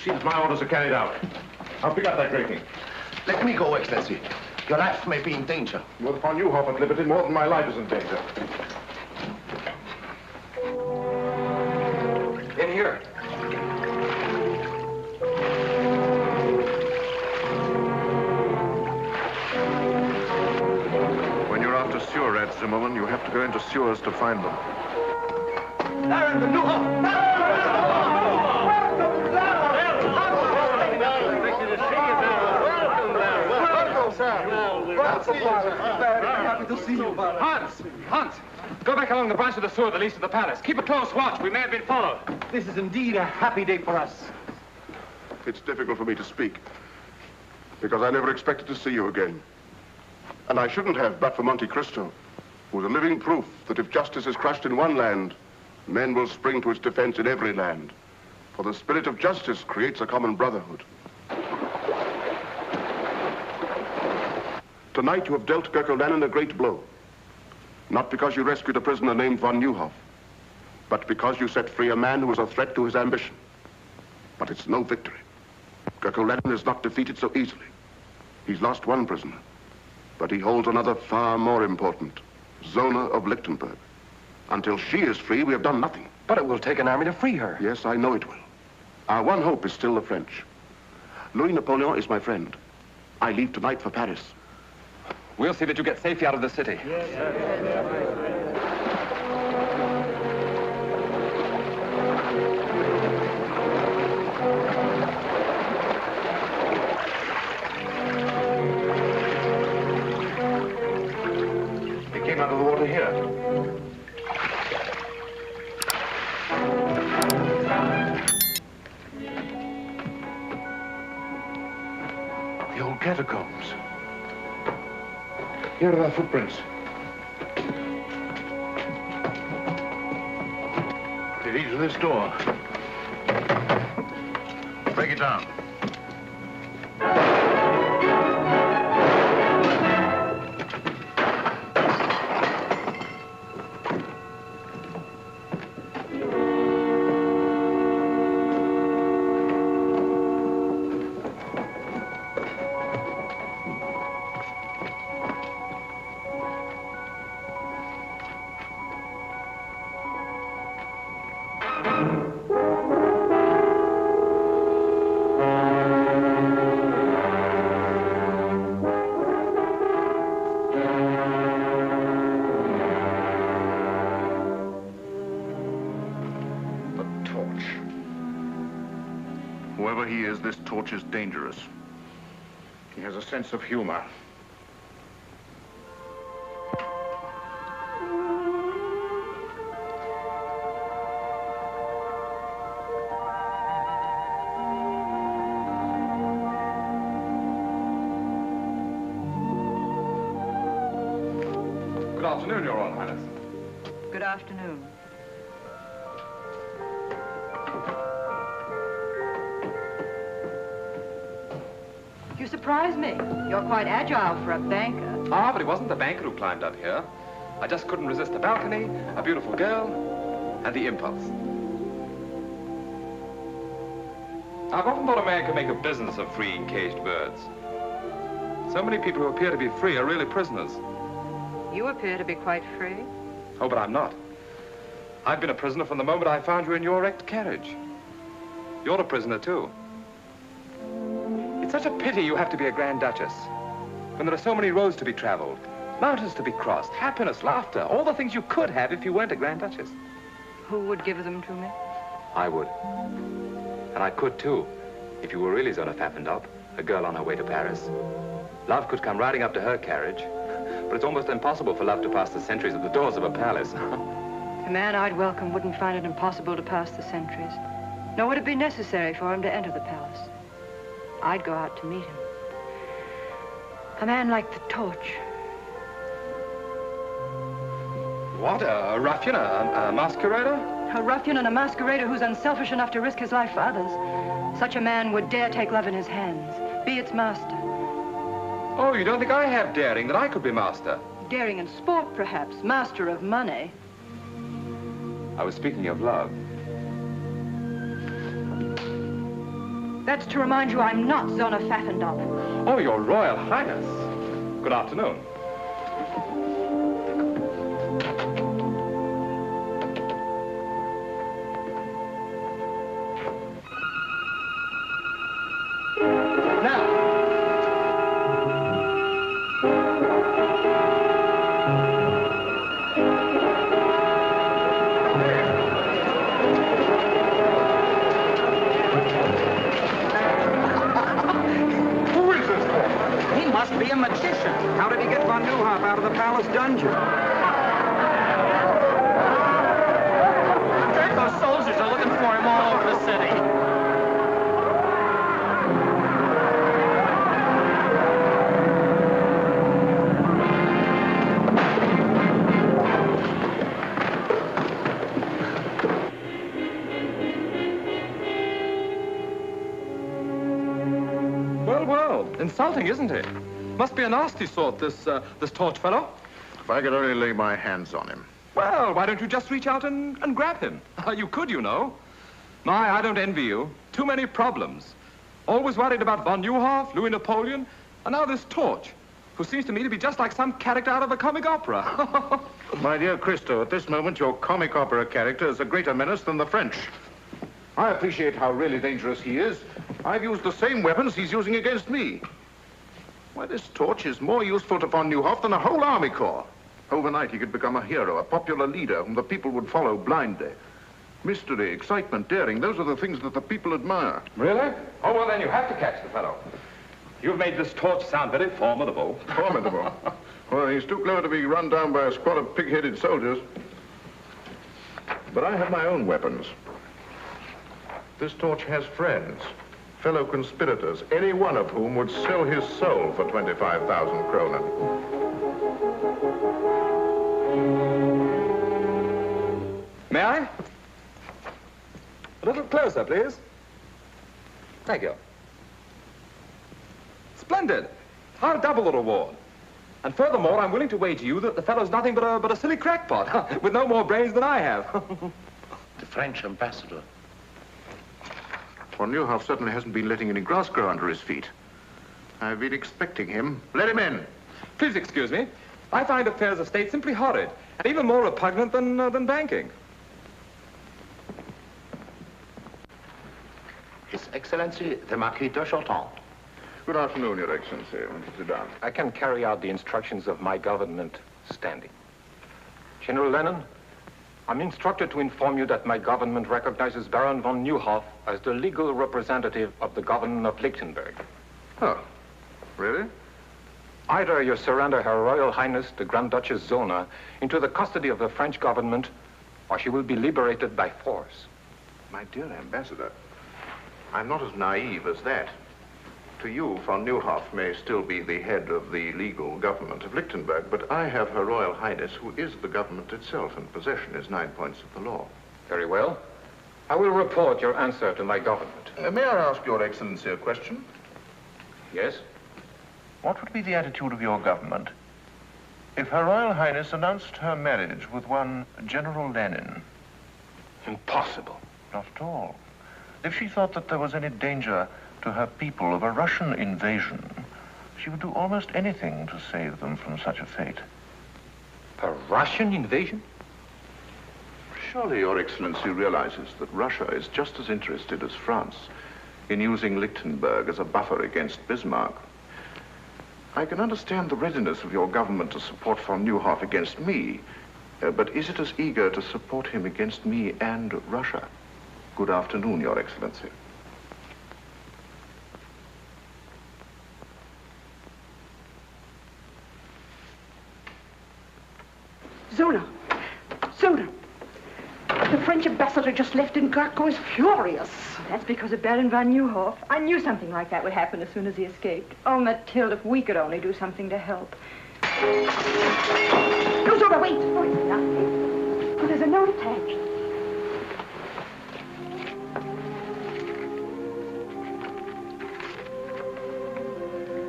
See that my orders are carried out. I'll pick up that drinking. Let me go, Excellency. Your life may be in danger. With von Neuhoff at liberty, more than my life is in danger. In here. When you're after sewer rats, Zimmerman, you have to go into sewers to find them. Baron de Neuhoff! Happy to see you, Baron. Hans! Go back along the branch of the sewer that leads to the palace. Keep a close watch. We may have been followed. This is indeed a happy day for us. It's difficult for me to speak, because I never expected to see you again. And I shouldn't have, but for Monte Cristo, who was a living proof that if justice is crushed in one land, men will spring to its defense in every land. For the spirit of justice creates a common brotherhood. Tonight you have dealt Gurko Lanen a great blow. Not because you rescued a prisoner named von Neuhoff, but because you set free a man who was a threat to his ambition. But it's no victory. Gurko Lanen is not defeated so easily. He's lost one prisoner, but he holds another far more important, Zona of Lichtenburg. Until she is free, we have done nothing. But it will take an army to free her. Yes, I know it will. Our one hope is still the French. Louis Napoleon is my friend. I leave tonight for Paris. We'll see that you get safely out of the city. He came out of the water here. The old catacombs. Here are the footprints. They lead to this door. Break it down. Whoever he is, this torch is dangerous. He has a sense of humor. Good afternoon, Your Royal Highness. Good afternoon. You surprise me. You're quite agile for a banker. Ah, but it wasn't the banker who climbed up here. I just couldn't resist the balcony, a beautiful girl, and the impulse. I've often thought a man could make a business of freeing caged birds. So many people who appear to be free are really prisoners. You appear to be quite free. Oh, but I'm not. I've been a prisoner from the moment I found you in your wrecked carriage. You're a prisoner, too. It's such a pity you have to be a Grand Duchess, when there are so many roads to be traveled, Mountains to be crossed, happiness, laughter, all the things you could have if you weren't a Grand Duchess. Who would give them to me? I would. And I could, too, if you were really Zona Pfaffendorf, a girl on her way to Paris. Love could come riding up to her carriage, but it's almost impossible for love to pass the sentries at the doors of a palace. The man I'd welcome wouldn't find it impossible to pass the sentries, nor would it be necessary for him to enter the palace. I'd go out to meet him. A man like the torch. What, a ruffian, a masquerader? A ruffian and a masquerader who's unselfish enough to risk his life for others. Such a man would dare take love in his hands, be its master. Oh, you don't think I have daring, that I could be master? Daring in sport, perhaps. Master of money. I was speaking of love. That's to remind you I'm not Zona Pfaffendorf. Oh, Your Royal Highness. Good afternoon. Be a magician. How did he get von Neuhoff out of the palace dungeon? Those soldiers are looking for him all over the city. Well, well, insulting, isn't it? Must be a nasty sort, this torch fellow. If I could only lay my hands on him. Well, why don't you just reach out and grab him? You could, you know. My, I don't envy you. Too many problems. Always worried about von Neuhoff, Louis Napoleon, and now this torch, who seems to me to be just like some character out of a comic opera. My dear Cristo, at this moment, your comic opera character is a greater menace than the French. I appreciate how really dangerous he is. I've used the same weapons he's using against me. Why, this torch is more useful to von Neuhoff than a whole army corps. Overnight, he could become a hero, a popular leader whom the people would follow blindly. Mystery, excitement, daring, those are the things that the people admire. Really? Oh, well, then you have to catch the fellow. You've made this torch sound very formidable. Formidable? Well, he's too clever to be run down by a squad of pig-headed soldiers. But I have my own weapons. This torch has friends. Fellow conspirators, any one of whom would sell his soul for 25,000 kronen. May I? A little closer, please. Thank you. Splendid. I'll double the reward. And furthermore, I'm willing to wager you that the fellow's nothing but a silly crackpot, with no more brains than I have. The French ambassador. Von Neuhoff certainly hasn't been letting any grass grow under his feet. I've been expecting him. Let him in. Please excuse me. I find affairs of state simply horrid, and even more repugnant than banking. His Excellency, the Marquis de Chaulton. Good afternoon, Your Excellency. Sit down. I can carry out the instructions of my government standing. General Lanen, I'm instructed to inform you that my government recognizes Baron von Neuhoff as the legal representative of the government of Lichtenburg. Oh, really? Either you surrender Her Royal Highness, the Grand Duchess Zona, into the custody of the French government, or she will be liberated by force. My dear Ambassador, I'm not as naive as that. To you, von Neuhoff may still be the head of the legal government of Lichtenburg, but I have Her Royal Highness, who is the government itself, and possession is 9 points of the law. Very well. I will report your answer to my government. May I ask Your Excellency a question? Yes? What would be the attitude of your government if Her Royal Highness announced her marriage with one General Lanen? Impossible. Not at all. If she thought that there was any danger to her people of a Russian invasion, she would do almost anything to save them from such a fate. A Russian invasion? Surely Your Excellency realizes that Russia is just as interested as France in using Lichtenburg as a buffer against Bismarck. I can understand the readiness of your government to support von Neuhoff against me, but is it as eager to support him against me and Russia? Good afternoon, Your Excellency. Zona! Zona! The French ambassador just left and Gurko is furious. That's because of Baron von Neuhoff. I knew something like that would happen as soon as he escaped. Oh, Mathilde, if we could only do something to help. No, Zona, wait! Oh, it's nothing. Oh, there's a note attached.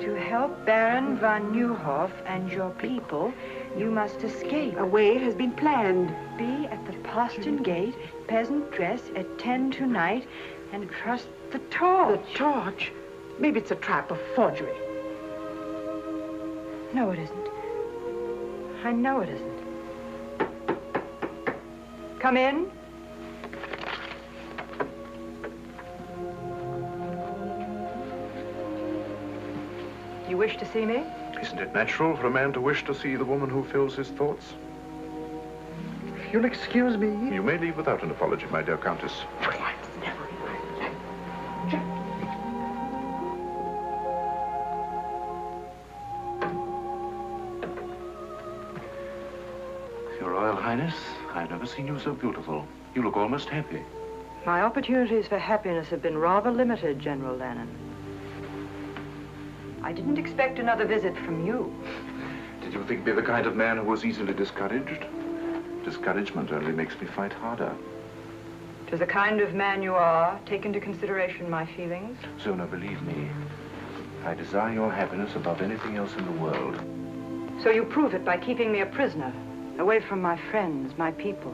To help Baron von Neuhoff and your people, you must escape. A way has been planned. Be at the postern gate, peasant dress, at 10 tonight, and trust the torch. The torch? Maybe it's a trap, a forgery. No, it isn't. I know it isn't. Come in. You wish to see me? Isn't it natural for a man to wish to see the woman who fills his thoughts? If you'll excuse me. You may leave without an apology, my dear Countess. Your Royal Highness, I've never seen you so beautiful. You look almost happy. My opportunities for happiness have been rather limited, General Lanen. I didn't expect another visit from you. Did you think me the kind of man who was easily discouraged? Discouragement only makes me fight harder. To the kind of man you are, take into consideration my feelings. Zona, believe me, I desire your happiness above anything else in the world. So you prove it by keeping me a prisoner, away from my friends, my people.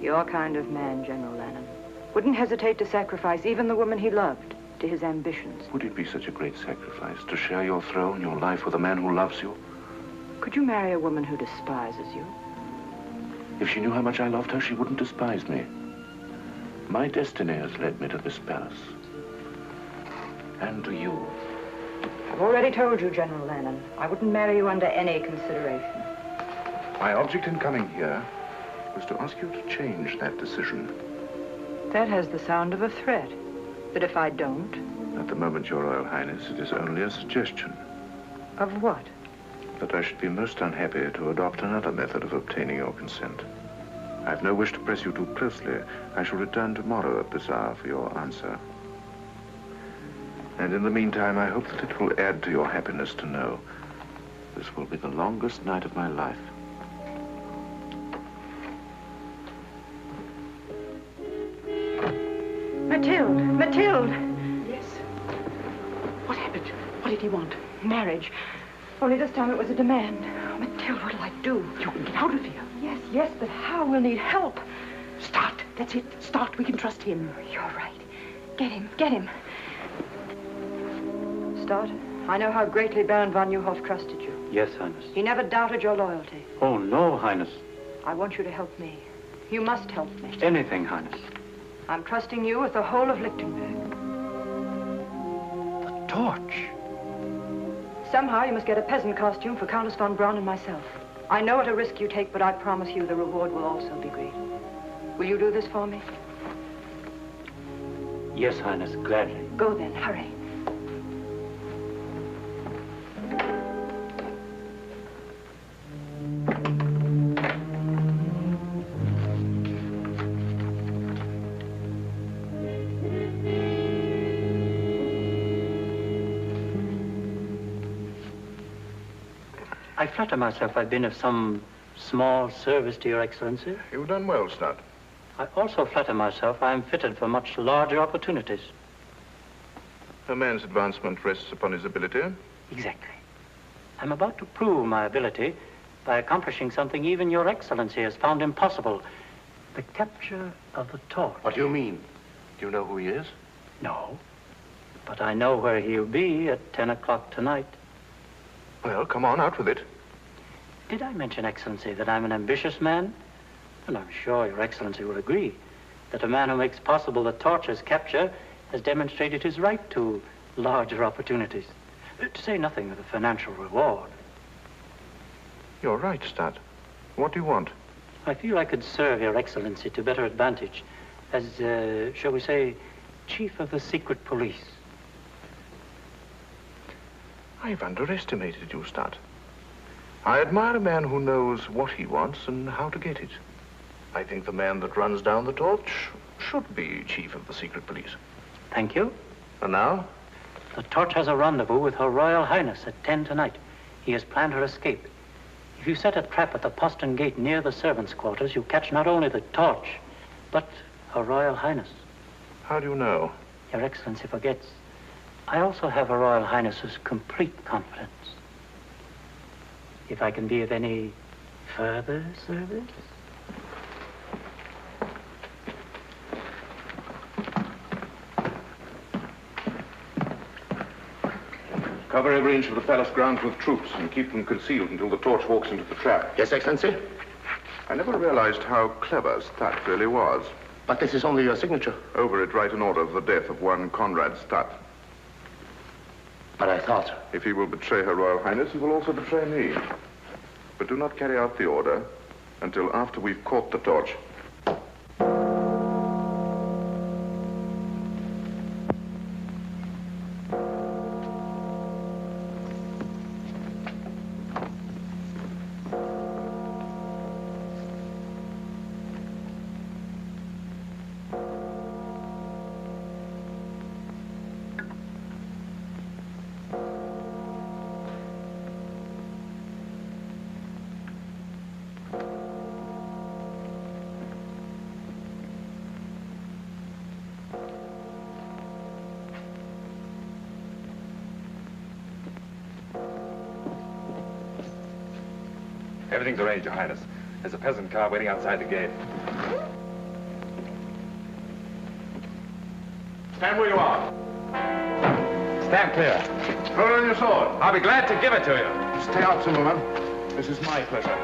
Your kind of man, General Lanen, wouldn't hesitate to sacrifice even the woman he loved to his ambitions. Would it be such a great sacrifice to share your throne, your life with a man who loves you? Could you marry a woman who despises you? If she knew how much I loved her, she wouldn't despise me. My destiny has led me to this palace. And to you. I've already told you, General Lanen, I wouldn't marry you under any consideration. My object in coming here was to ask you to change that decision. That has the sound of a threat. But if I don't? At the moment, Your Royal Highness, it is only a suggestion. Of what? That I should be most unhappy to adopt another method of obtaining your consent. I have no wish to press you too closely. I shall return tomorrow at this hour for your answer. And in the meantime, I hope that it will add to your happiness to know this will be the longest night of my life. Mathilde! Mathilde! Yes? What happened? What did he want? Marriage. Only this time it was a demand. Oh, Mathilde, what'll I do? You can get out of here. Yes, yes, but how? We'll need help. Start. That's it. Start. We can trust him. You're right. Get him. Get him. Start. I know how greatly Baron von Neuhoff trusted you. Yes, Highness. He never doubted your loyalty. Oh, no, Highness. I want you to help me. You must help me. Anything, Highness. I'm trusting you with the whole of Lichtenburg. The torch. Somehow you must get a peasant costume for Countess von Braun and myself. I know what a risk you take, but I promise you the reward will also be great. Will you do this for me? Yes, Highness, gladly. Go then, hurry. I flatter myself I've been of some small service to Your Excellency. You've done well, Snut. I also flatter myself I am fitted for much larger opportunities. A man's advancement rests upon his ability. Exactly. I'm about to prove my ability by accomplishing something even Your Excellency has found impossible. The capture of the torch. What do you mean? Do you know who he is? No. But I know where he'll be at 10 o'clock tonight. Well, come on, out with it. Did I mention, Excellency, that I'm an ambitious man? And I'm sure Your Excellency will agree that a man who makes possible the torch's capture has demonstrated his right to larger opportunities. To say nothing of the financial reward. You're right, Stat. What do you want? I feel I could serve Your Excellency to better advantage as, shall we say, Chief of the Secret Police. I've underestimated you, Stat. I admire a man who knows what he wants and how to get it. I think the man that runs down the torch should be Chief of the Secret Police. Thank you. And now? The torch has a rendezvous with Her Royal Highness at 10 tonight. He has planned her escape. If you set a trap at the postern gate near the servants' quarters, you catch not only the torch, but Her Royal Highness. How do you know? Your Excellency forgets. I also have Her Royal Highness's complete confidence. If I can be of any further service? Cover every inch of the palace grounds with troops and keep them concealed until the torch walks into the trap. Yes, Excellency? I never realized how clever Stat really was. But this is only your signature. Over it, write an order of the death of one Conrad Stat. But I thought... If he will betray Her Royal Highness, he will also betray me. But do not carry out the order until after we've caught the torch. Everything's arranged, Your Highness. There's a peasant car waiting outside the gate. Stand where you are. Stand clear. Throw down your sword. I'll be glad to give it to you. Stay out, Zimmerman. This is my pleasure.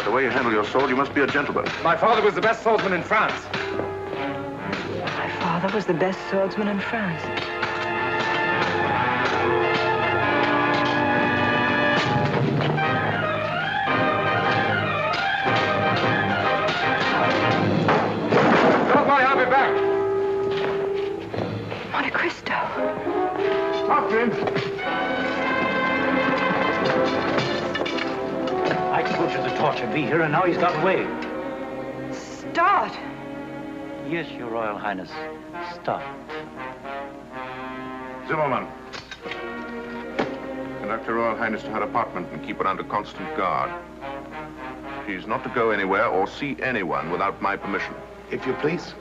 The way you handle your sword, you must be a gentleman. My father was the best swordsman in France. My father was the best swordsman in France. Don't worry, I'll be back. Monte Cristo. After him. I told you the torch would be here, and now he's got away. Start! Yes, Your Royal Highness. Start. Zimmerman. Conduct Her Royal Highness to her apartment and keep her under constant guard. She's not to go anywhere or see anyone without my permission. If you please.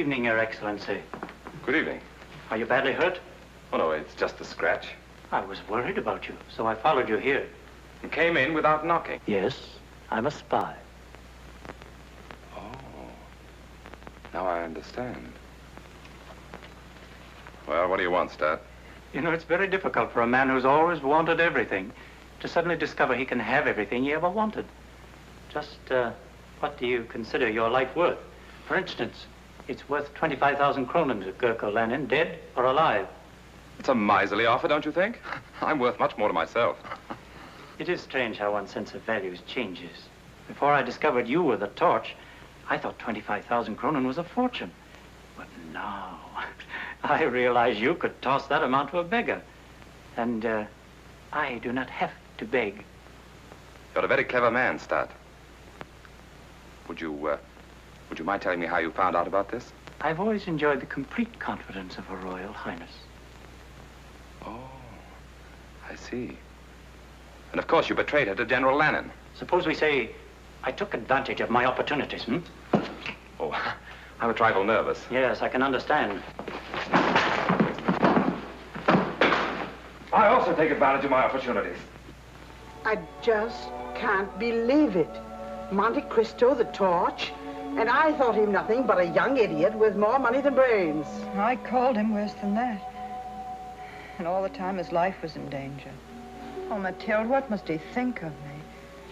evening, Your Excellency. Good evening. Are you badly hurt? Oh, no, it's just a scratch. I was worried about you, so I followed you here. You came in without knocking. Yes, I'm a spy. Oh. Now I understand. Well, what do you want, Stat? You know, it's very difficult for a man who's always wanted everything to suddenly discover he can have everything he ever wanted. Just, what do you consider your life worth? For instance, it's worth 25,000 kronen to Gurko Lanen, dead or alive. It's a miserly offer, don't you think? I'm worth much more to myself. It is strange how one's sense of values changes. Before I discovered you were the torch, I thought 25,000 kronen was a fortune. But now, I realize you could toss that amount to a beggar. And I do not have to beg. You're a very clever man, Stat. Would you mind telling me how you found out about this? I've always enjoyed the complete confidence of Her Royal Highness. Oh, I see. And of course you betrayed her to General Lanen. Suppose we say I took advantage of my opportunities, hmm? Oh, I'm a trifle nervous. Yes, I can understand. I also take advantage of my opportunities. I just can't believe it. Monte Cristo, the torch, and I thought him nothing but a young idiot with more money than brains. I called him worse than that. And all the time his life was in danger. Oh, Mathilde, what must he think of me?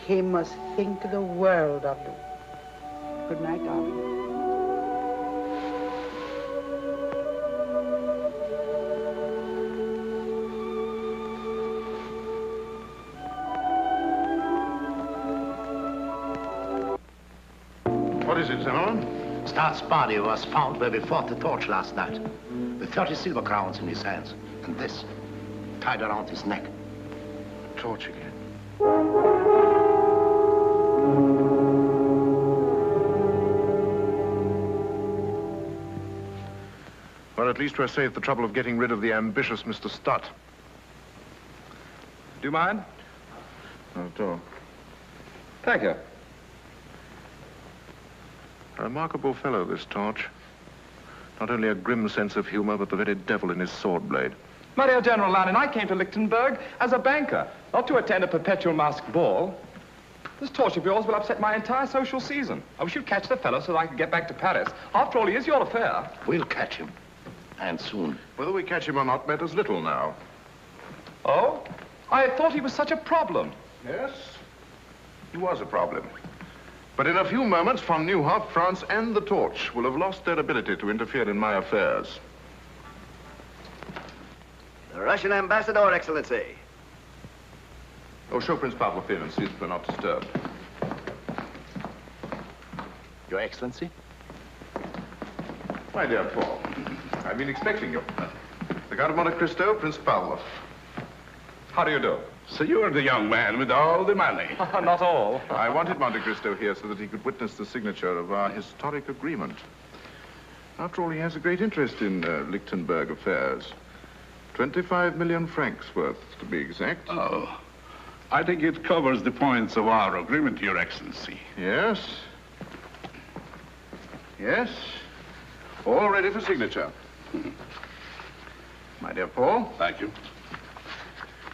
He must think the world of you. Good night, darling. What is it, Zimmerman? Start's body was found where we fought the torch last night, with 30 silver crowns in his hands, and this tied around his neck. Torch again. Well, at least we're saved the trouble of getting rid of the ambitious Mr. Stutt. Do you mind? Not at all. Thank you. A remarkable fellow, this Torch. Not only a grim sense of humor, but the very devil in his sword blade. My dear General Lanen, I came to Lichtenburg as a banker, not to attend a perpetual masked ball. This torch of yours will upset my entire social season. I wish you'd catch the fellow so that I could get back to Paris. After all, he is your affair. We'll catch him, and soon. Whether we catch him or not matters little now. Oh? I thought he was such a problem. Yes, he was a problem. But in a few moments, von Neuhoff, France, and the Torch will have lost their ability to interfere in my affairs. The Russian ambassador, Excellency. Oh, show Prince Pavlov in and see that we're not disturbed. Your Excellency? My dear Paul, I've been expecting you. The Count of Monte Cristo, Prince Pavlov. How do you do? So you're the young man with all the money. Not all. I wanted Monte Cristo here so that he could witness the signature of our historic agreement. After all, he has a great interest in Lichtenburg affairs. 25 million francs worth, to be exact. Oh, I think it covers the points of our agreement, Your Excellency. Yes. Yes. All ready for signature. My dear Paul. Thank you.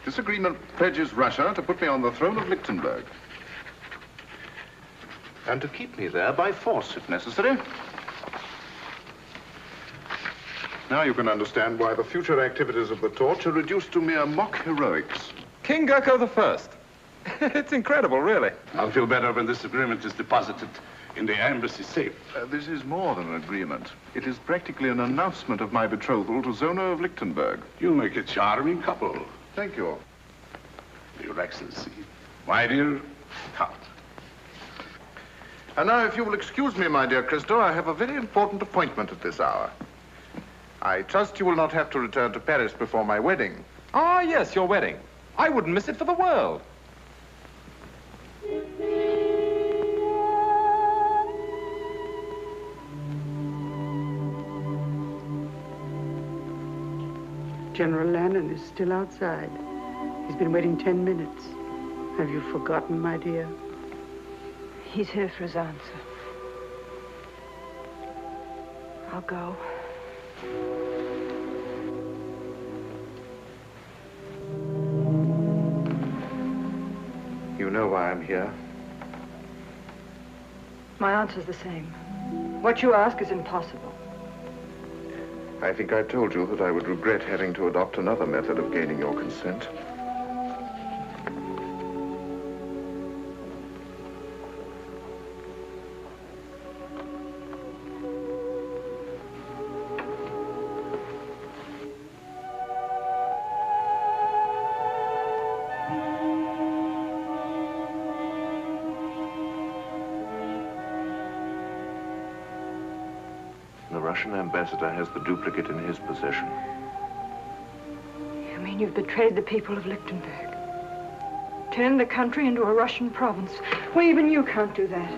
This agreement pledges Russia to put me on the throne of Lichtenburg. And to keep me there by force, if necessary. Now you can understand why the future activities of the Torch are reduced to mere mock heroics. King Gurko I. It's incredible, really. I'll feel better when this agreement is deposited in the embassy safe. This is more than an agreement. It is practically an announcement of my betrothal to Zona of Lichtenburg. You'll make a charming couple. Thank you. Your Excellency, my dear Count. And now, if you will excuse me, my dear Cristo, I have a very important appointment at this hour. I trust you will not have to return to Paris before my wedding. Ah, yes, your wedding. I wouldn't miss it for the world. General Lanen is still outside. He's been waiting 10 minutes. Have you forgotten, my dear? He's here for his answer. I'll go. You know why I'm here. My answer's the same. What you ask is impossible. I think I told you that I would regret having to adopt another method of gaining your consent. The Russian ambassador has the duplicate in his possession. You mean you've betrayed the people of Lichtenburg? Turned the country into a Russian province? Well, even you can't do that.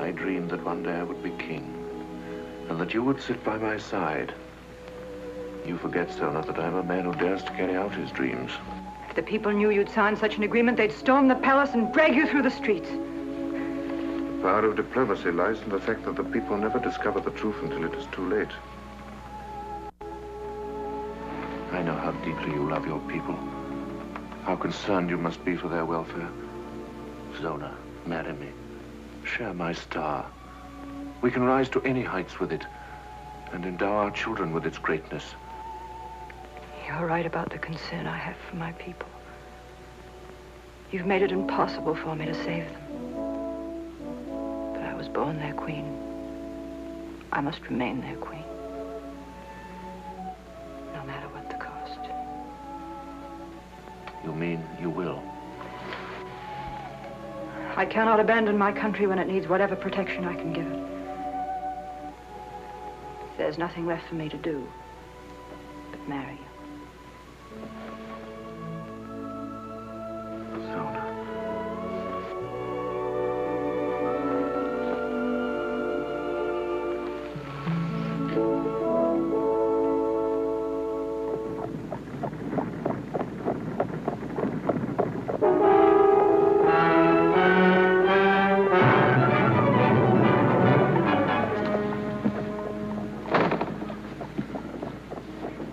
I dreamed that one day I would be king, and that you would sit by my side. You forget, Zona, that I'm a man who dares to carry out his dreams. If the people knew you'd signed such an agreement, they'd storm the palace and drag you through the streets. The power of diplomacy lies in the fact that the people never discover the truth until it is too late. I know how deeply you love your people, how concerned you must be for their welfare. Zona, marry me. Share my star. We can rise to any heights with it, and endow our children with its greatness. You're right about the concern I have for my people. You've made it impossible for me to save them. But I was born their queen. I must remain their queen. No matter what the cost. You mean you will? I cannot abandon my country when it needs whatever protection I can give it. There's nothing left for me to do but marry you.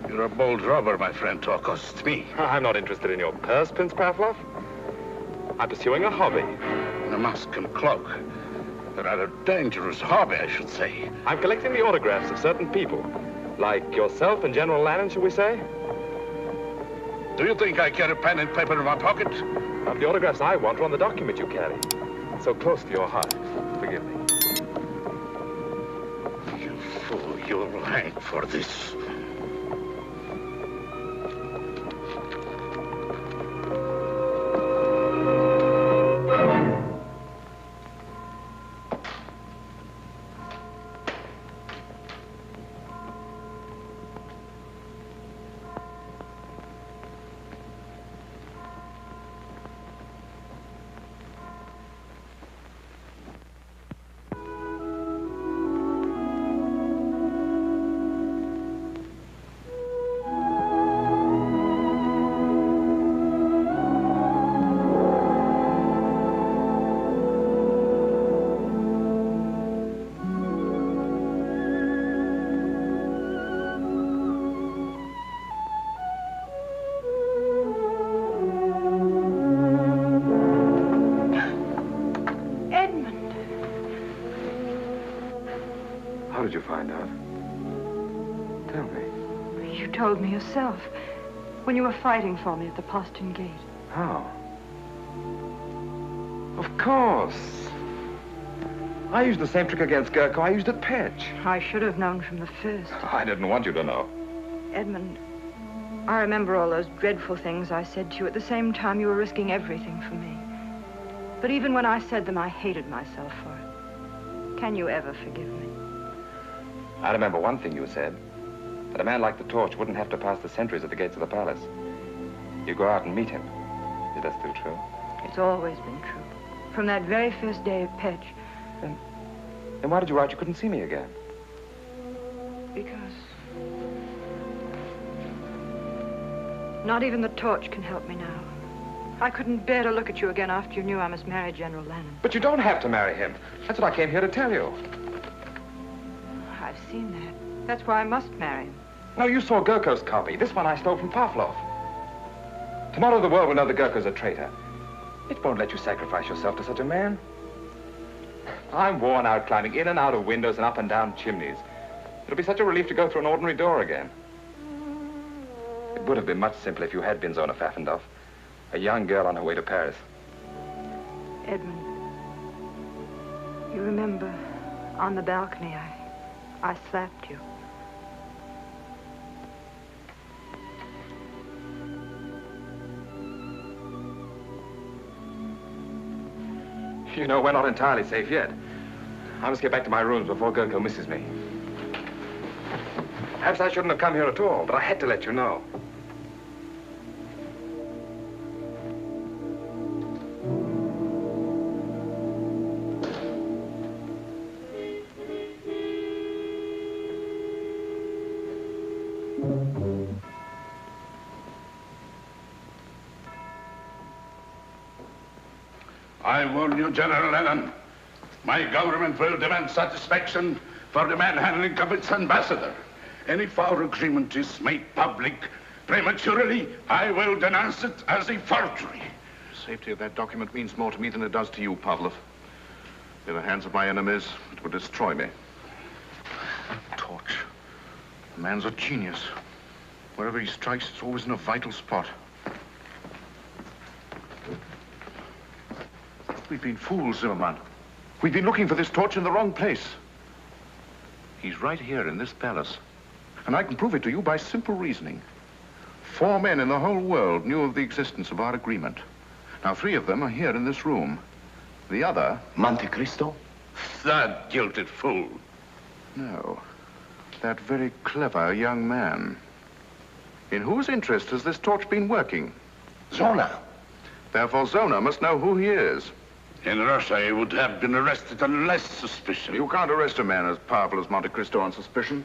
You're a bold robber, my friend, to accost me. I'm not interested in your purse, Prince Pavlov. I'm pursuing a hobby. A mask and cloak. A rather dangerous hobby, I should say. I'm collecting the autographs of certain people. Like yourself and General Lanen, shall we say? Do you think I carry pen and paper in my pocket? The autographs I want are on the document you carry. So close to your heart. Forgive me. You fool, you'll hang for this. How did you find out? Tell me. You told me yourself when you were fighting for me at the postern gate. How? Of course. I used the same trick against Gurko I used at Petch. I should have known from the first. I didn't want you to know. Edmund, I remember all those dreadful things I said to you at the same time you were risking everything for me. But even when I said them, I hated myself for it. Can you ever forgive me? I remember one thing you said, that a man like the Torch wouldn't have to pass the sentries at the gates of the palace. You go out and meet him. Is that still true? It's always been true. From that very first day at Petch. Then why did you write you couldn't see me again? Because... not even the Torch can help me now. I couldn't bear to look at you again after you knew I must marry General Lanen. But you don't have to marry him. That's what I came here to tell you. I I've seen that. That's why I must marry him. No, you saw Gurko's copy. This one I stole from Pavlov. Tomorrow the world will know that Gurko's a traitor. It won't let you sacrifice yourself to such a man. I'm worn out climbing in and out of windows and up and down chimneys. It'll be such a relief to go through an ordinary door again. It would have been much simpler if you had been Zona Pfaffendorf, a young girl on her way to Paris. Edmund, you remember on the balcony I slapped you. You know, we're not entirely safe yet. I must get back to my rooms before Gurko misses me. Perhaps I shouldn't have come here at all, but I had to let you know. I warn you, General Lanen, my government will demand satisfaction for the manhandling of its ambassador. And if our agreement is made public prematurely, I will denounce it as a forgery. The safety of that document means more to me than it does to you, Pavlov. In the hands of my enemies, it would destroy me. Torch. The man's a genius. Wherever he strikes, it's always in a vital spot. We've been fools, Zimmerman. We've been looking for this torch in the wrong place. He's right here in this palace. And I can prove it to you by simple reasoning. 4 men in the whole world knew of the existence of our agreement. Now, 3 of them are here in this room. The other... Monte Cristo? That jilted fool. No. That very clever young man. In whose interest has this torch been working? Zona. Therefore, Zona must know who he is. In Russia, he would have been arrested on less suspicion. You can't arrest a man as powerful as Monte Cristo on suspicion.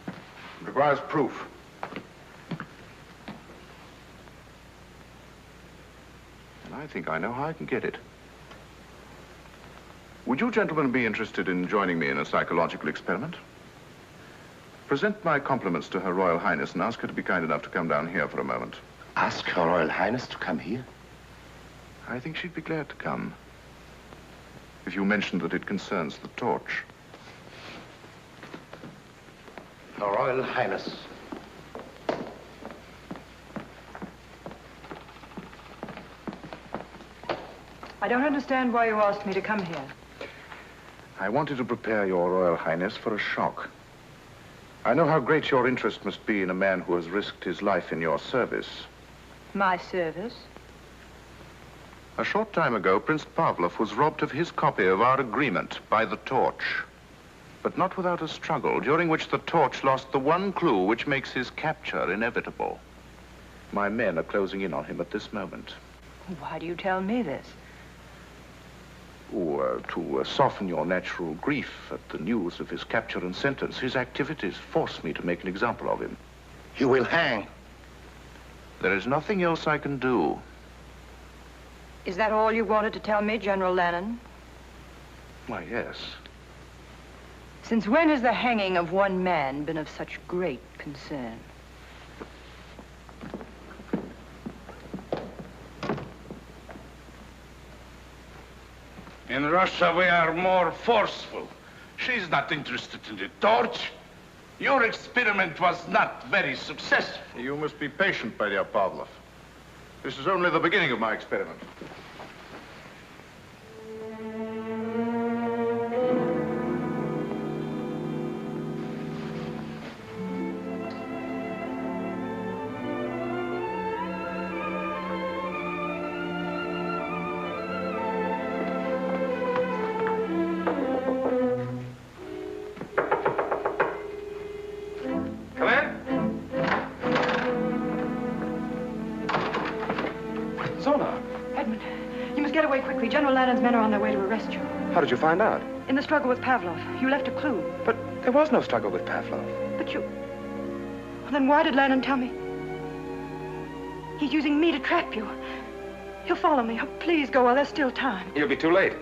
It requires proof. And I think I know how I can get it. Would you gentlemen be interested in joining me in a psychological experiment? Present my compliments to Her Royal Highness and ask her to be kind enough to come down here for a moment. Ask Her Royal Highness to come here? I think she'd be glad to come. If you mentioned that it concerns the torch. Her Royal Highness. I don't understand why you asked me to come here. I wanted to prepare your Royal Highness for a shock. I know how great your interest must be in a man who has risked his life in your service. My service? A short time ago, Prince Pavlov was robbed of his copy of our agreement by the torch. But not without a struggle, during which the torch lost the one clue which makes his capture inevitable. My men are closing in on him at this moment. Why do you tell me this? To soften your natural grief at the news of his capture and sentence, his activities force me to make an example of him. You will hang. There is nothing else I can do. Is that all you wanted to tell me, General Lanen? Why, yes. Since when has the hanging of one man been of such great concern? In Russia, we are more forceful. She's not interested in the torch. Your experiment was not very successful. You must be patient, my dear Pavlov. This is only the beginning of my experiment. General Lanen's men are on their way to arrest you. How did you find out? In the struggle with Pavlov. You left a clue. But there was no struggle with Pavlov. But you... Well, then why did Lanen tell me? He's using me to trap you. He'll follow me. Oh, please go while there's still time. He'll be too late.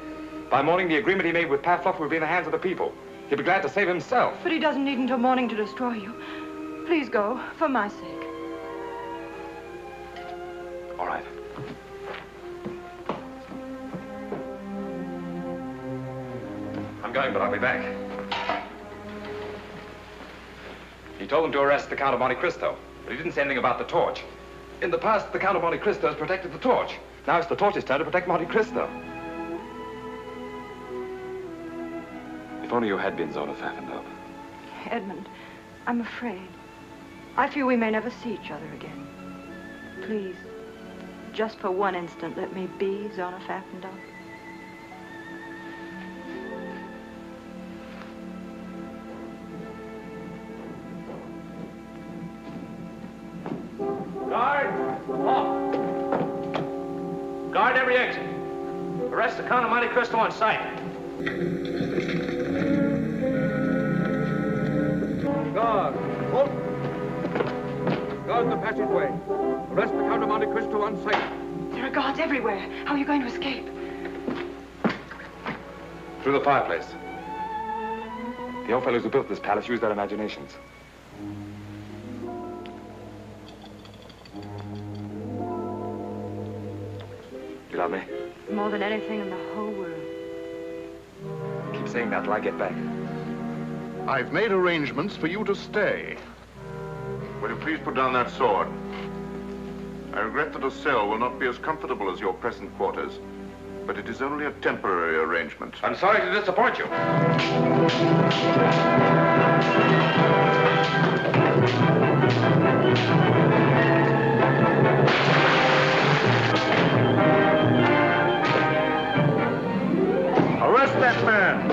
By morning, the agreement he made with Pavlov will be in the hands of the people. He'd be glad to save himself. But he doesn't need until morning to destroy you. Please go, for my sake. All right. I'm going, but I'll be back. He told them to arrest the Count of Monte Cristo, but he didn't say anything about the torch. In the past, the Count of Monte Cristo has protected the torch. Now it's the torch's turn to protect Monte Cristo. If only you had been Zona Pfaffendorf. Edmund, I'm afraid. I fear we may never see each other again. Please, just for one instant, let me be Zona Pfaffendorf. Guard! Off! Guard every exit. Arrest the Count of Monte Cristo on sight. Guard! Halt! Guard the passageway. Arrest the Count of Monte Cristo on sight. There are guards everywhere. How are you going to escape? Through the fireplace. The old fellows who built this palace used their imaginations. You love me? More than anything in the whole world. Keep saying that till I get back. I've made arrangements for you to stay. Will you please put down that sword? I regret that a cell will not be as comfortable as your present quarters, but it is only a temporary arrangement. I'm sorry to disappoint you. Arrest that man!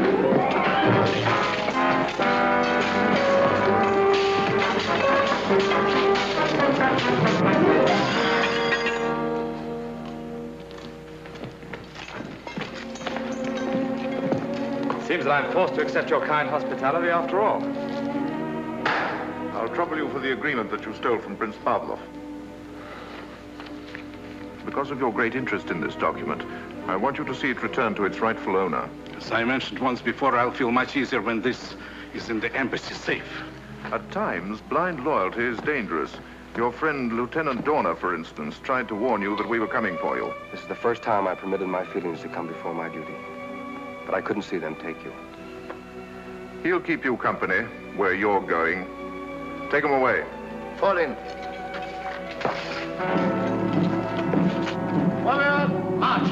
Seems that I'm forced to accept your kind hospitality after all. I'll trouble you for the agreement that you stole from Prince Pavlov. Because of your great interest in this document, I want you to see it returned to its rightful owner. As I mentioned once before, I'll feel much easier when this is in the embassy safe. At times, blind loyalty is dangerous. Your friend, Lieutenant Dorner, for instance, tried to warn you that we were coming for you. This is the first time I permitted my feelings to come before my duty. But I couldn't see them take you. He'll keep you company where you're going. Take him away. Fall in. Warrior, march!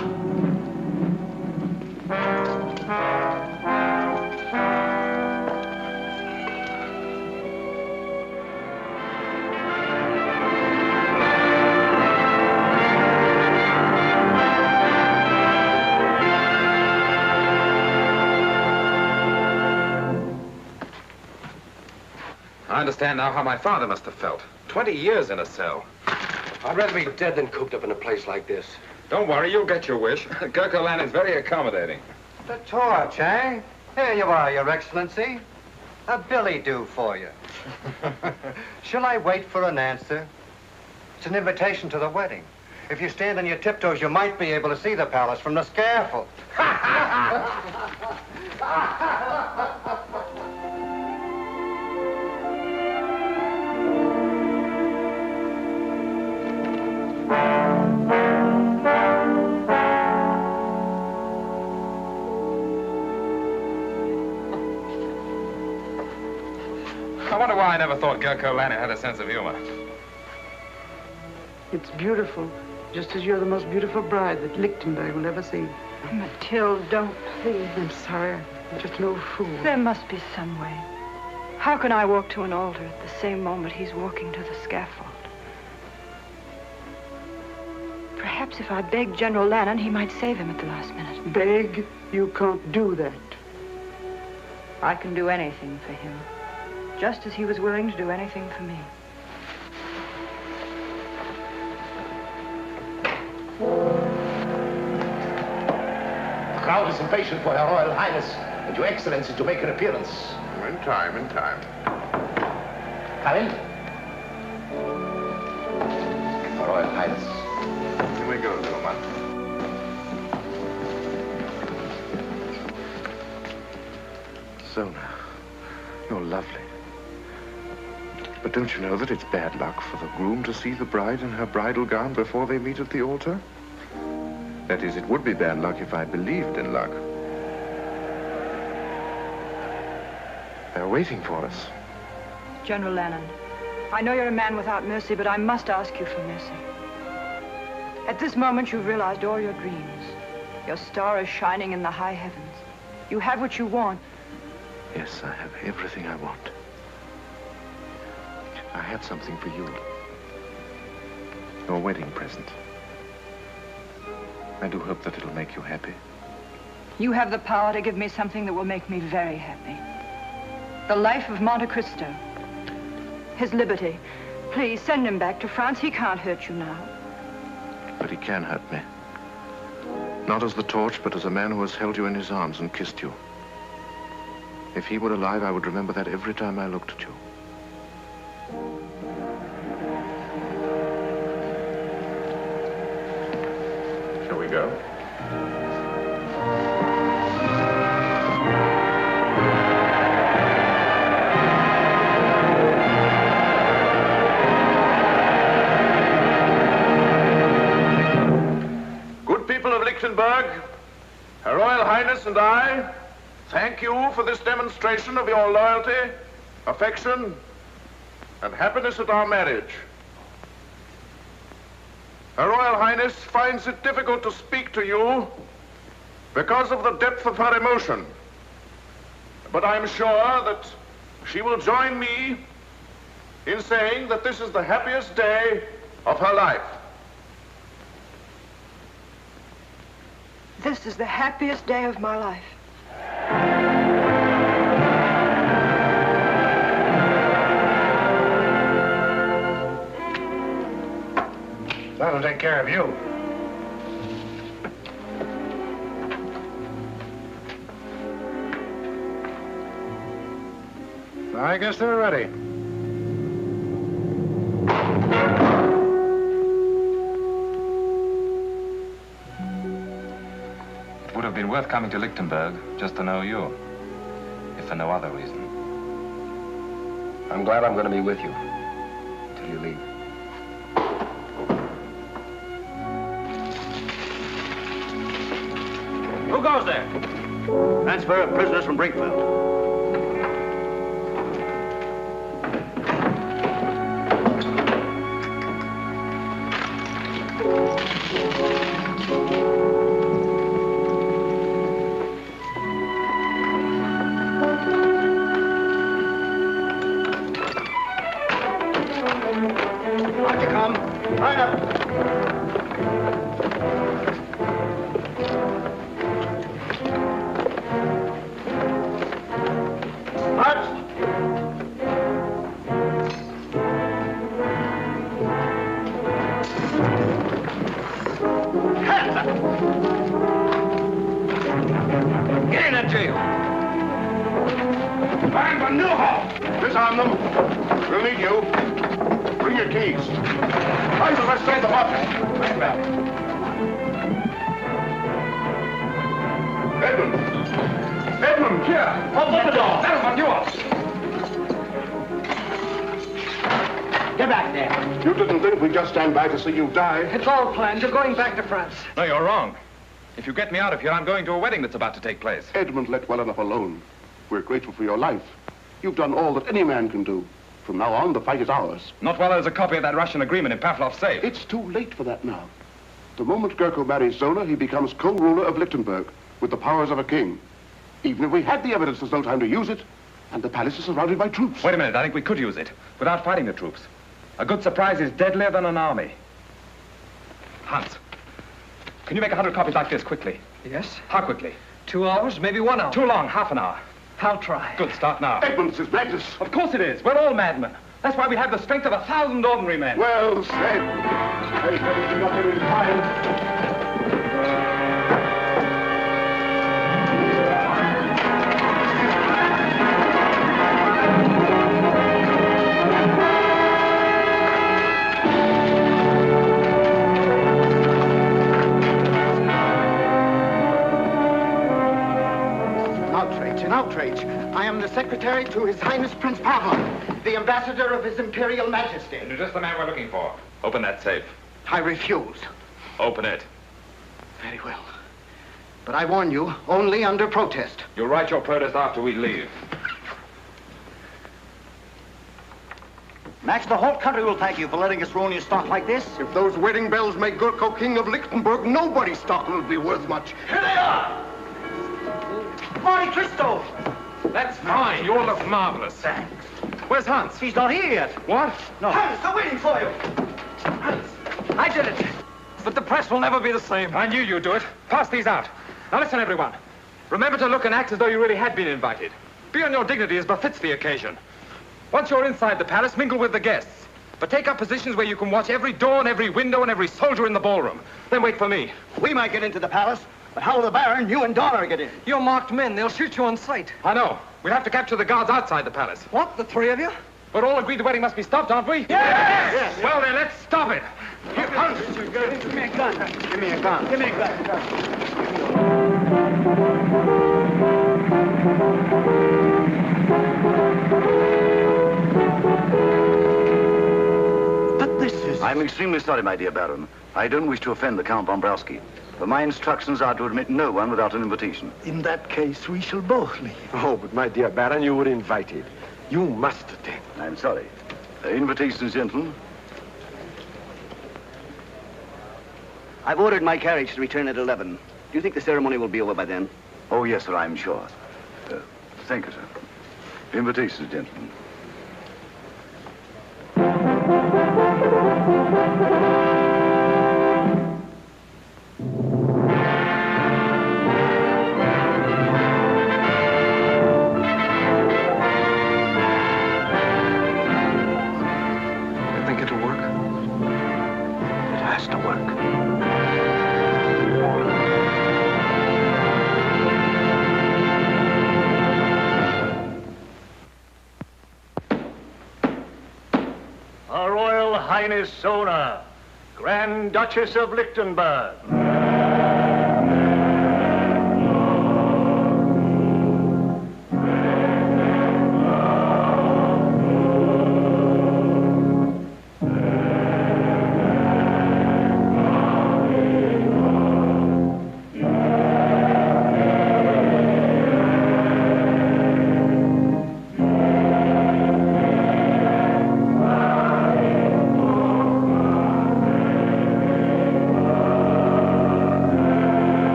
I understand now how my father must have felt. 20 years in a cell. I'd rather be dead than cooped up in a place like this. Don't worry, you'll get your wish. Gurko Lanen's very accommodating. The torch, eh? Here you are, Your Excellency. A billy do for you. Shall I wait for an answer? It's an invitation to the wedding. If you stand on your tiptoes, you might be able to see the palace from the scaffold. I wonder why I never thought Gurko Lanen had a sense of humor. It's beautiful, just as you're the most beautiful bride that Lichtenburg will ever see. Mathilde, don't, please. I'm sorry. I'm just an old fool. There must be some way. How can I walk to an altar at the same moment he's walking to the scaffold? Perhaps if I begged General Lanen, he might save him at the last minute. Beg? You can't do that. I can do anything for him, just as he was willing to do anything for me. The crowd is impatient for Her Royal Highness and Your Excellency to make an appearance. In time, in time. Come in. Her Royal Highness. Here we go, little man. Zona. You're lovely. But don't you know that it's bad luck for the groom to see the bride in her bridal gown before they meet at the altar? That is, it would be bad luck if I believed in luck. They're waiting for us. General Lanen, I know you're a man without mercy, but I must ask you for mercy. At this moment, you've realized all your dreams. Your star is shining in the high heavens. You have what you want. Yes, I have everything I want. I had something for you. Your wedding present. I do hope that it'll make you happy. You have the power to give me something that will make me very happy. The life of Monte Cristo. His liberty. Please, send him back to France. He can't hurt you now. But he can hurt me. Not as the torch, but as a man who has held you in his arms and kissed you. If he were alive, I would remember that every time I looked at you. Shall we go? Good people of Lichtenburg, Her Royal Highness and I thank you for this demonstration of your loyalty, affection, and happiness at our marriage. Her Royal Highness finds it difficult to speak to you because of the depth of her emotion. But I'm sure that she will join me in saying that this is the happiest day of her life. This is the happiest day of my life. That'll take care of you. I guess they're ready. It would have been worth coming to Lichtenburg just to know you, if for no other reason. I'm glad I'm going to be with you till you leave. Who goes there? Transfer of prisoners from Brinkfield. On you come. Line up. Get in that jail. Find the Neuhoff. Disarm them. We'll need you. Bring your keys. Try to arrest the box. Right back. Edmund! Edmund, here! Open the door. Gentlemen, you up. Get back there. You didn't think we'd just stand by to see you die? It's all planned. You're going back to France. No, you're wrong. If you get me out of here, I'm going to a wedding that's about to take place. Edmund, let well enough alone. We're grateful for your life. You've done all that any man can do. From now on, the fight is ours. Not while there's a copy of that Russian agreement in Pavlov's safe. It's too late for that now. The moment Gurko marries Zona, he becomes co-ruler of Lichtenburg with the powers of a king. Even if we had the evidence, there's no time to use it, and the palace is surrounded by troops. Wait a minute, I think we could use it without fighting the troops. A good surprise is deadlier than an army. Hans, can you make 100 copies like this quickly? Yes? How quickly? 2 hours, maybe 1 hour. Too long, half an hour. I'll try. Good, start now. Edmund, this is madness. Of course it is. We're all madmen. That's why we have the strength of 1,000 ordinary men. Well said. Hey, everything up here in time. An outrage. I am am the secretary to His Highness Prince Pavel, the ambassador of His Imperial Majesty. You're just the man we're looking for. Open that safe. I refuse. Open it. Very well. But I warn you, only under protest. You'll write your protest after we leave. Max, the whole country will thank you for letting us ruin your stock like this. If those wedding bells make Gurko king of Lichtenburg, nobody's stock will be worth much. Here they are! Monte Cristo! That's fine. You all look marvelous. Thanks. Where's Hans? He's not here yet. What? No. Hans, they're waiting for you. Hans, I did it. But the press will never be the same. I knew you'd do it. Pass these out. Now listen, everyone. Remember to look and act as though you really had been invited. Be on your dignity as befits the occasion. Once you're inside the palace, mingle with the guests. But take up positions where you can watch every door and every window and every soldier in the ballroom. Then wait for me. We might get into the palace, but how will the Baron, you and Donner get in? You're marked men. They'll shoot you on sight. I know. We'll have to capture the guards outside the palace. What, the three of you? We're all agreed the wedding must be stopped, aren't we? Yes! Well, then, let's stop it. Here, Hans. Give me a gun. Give me a gun. Give me a gun. But this is... I'm extremely sorry, my dear Baron. I don't wish to offend the Count Bombrowski, but my instructions are to admit no one without an invitation. In that case, we shall both leave. Oh, but my dear Baron, you were invited. You must attend. I'm sorry. Invitations, gentlemen. I've ordered my carriage to return at 11. Do you think the ceremony will be over by then? Oh, yes, sir, I'm sure. Thank you, sir. Invitations, gentlemen. Highness Zona, Grand Duchess of Lichtenburg.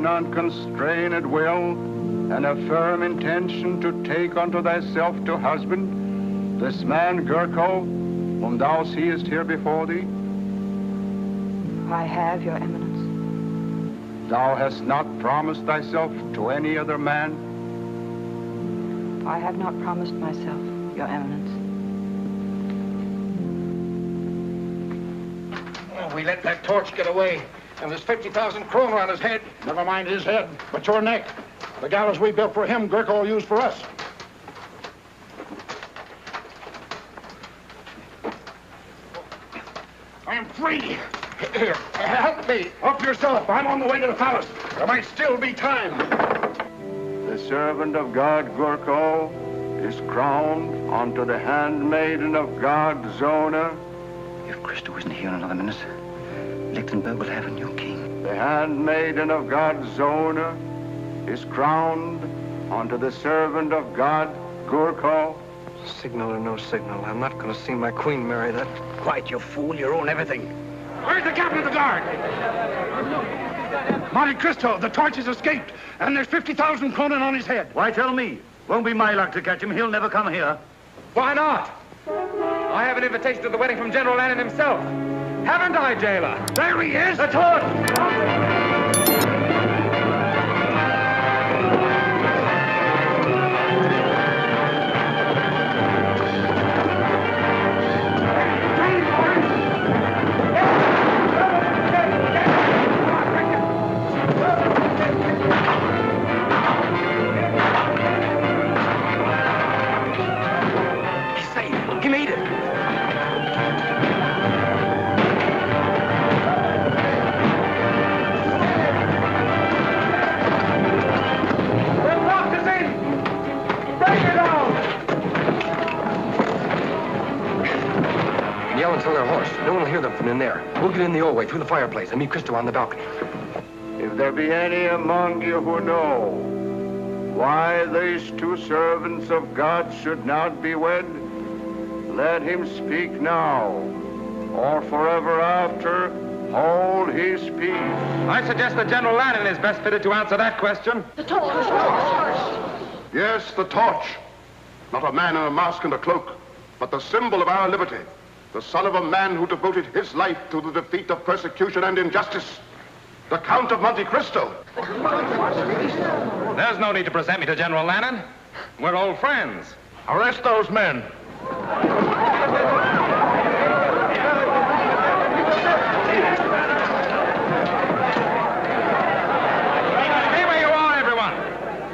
Unconstrained will, and a firm intention to take unto thyself to husband this man Gurko, whom thou seest here before thee? I have, Your Eminence. Thou hast not promised thyself to any other man? I have not promised myself, Your Eminence. Oh, we let that torch get away. And there's 50,000 kroner on his head. Never mind his head, but your neck. The gallows we built for him, Gurko will use for us. I am free. Here, help me. Help yourself. I'm on the way to the palace. There might still be time. The servant of God, Gurko, is crowned unto the handmaiden of God, Zona. If Cristo isn't here in another minute, Lichtenburg will have a new king. The handmaiden of God, Zona, is crowned unto the servant of God, Gurko. Signal or no signal, I'm not going to see my queen marry that. Quiet, you fool. You own everything. Where's the captain of the guard? Monte Cristo, the torch has escaped, and there's 50,000 kronen on his head. Why tell me? Won't be my luck to catch him. He'll never come here. Why not? I have an invitation to the wedding from General Lanen himself. Haven't I, jailer? There he is! The torch! He's safe. He made it. us on our horse. No one will hear them from in there. We'll get in the old way, through the fireplace, and meet Cristo on the balcony. If there be any among you who know why these two servants of God should not be wed, let him speak now, or forever after hold his peace. I suggest that General Lanen is best fitted to answer that question. The torch! Yes, the torch. Not a man in a mask and a cloak, but the symbol of our liberty. The son of a man who devoted his life to the defeat of persecution and injustice. The Count of Monte Cristo. There's no need to present me to General Lanen. We're old friends. Arrest those men. Stay where you are, everyone.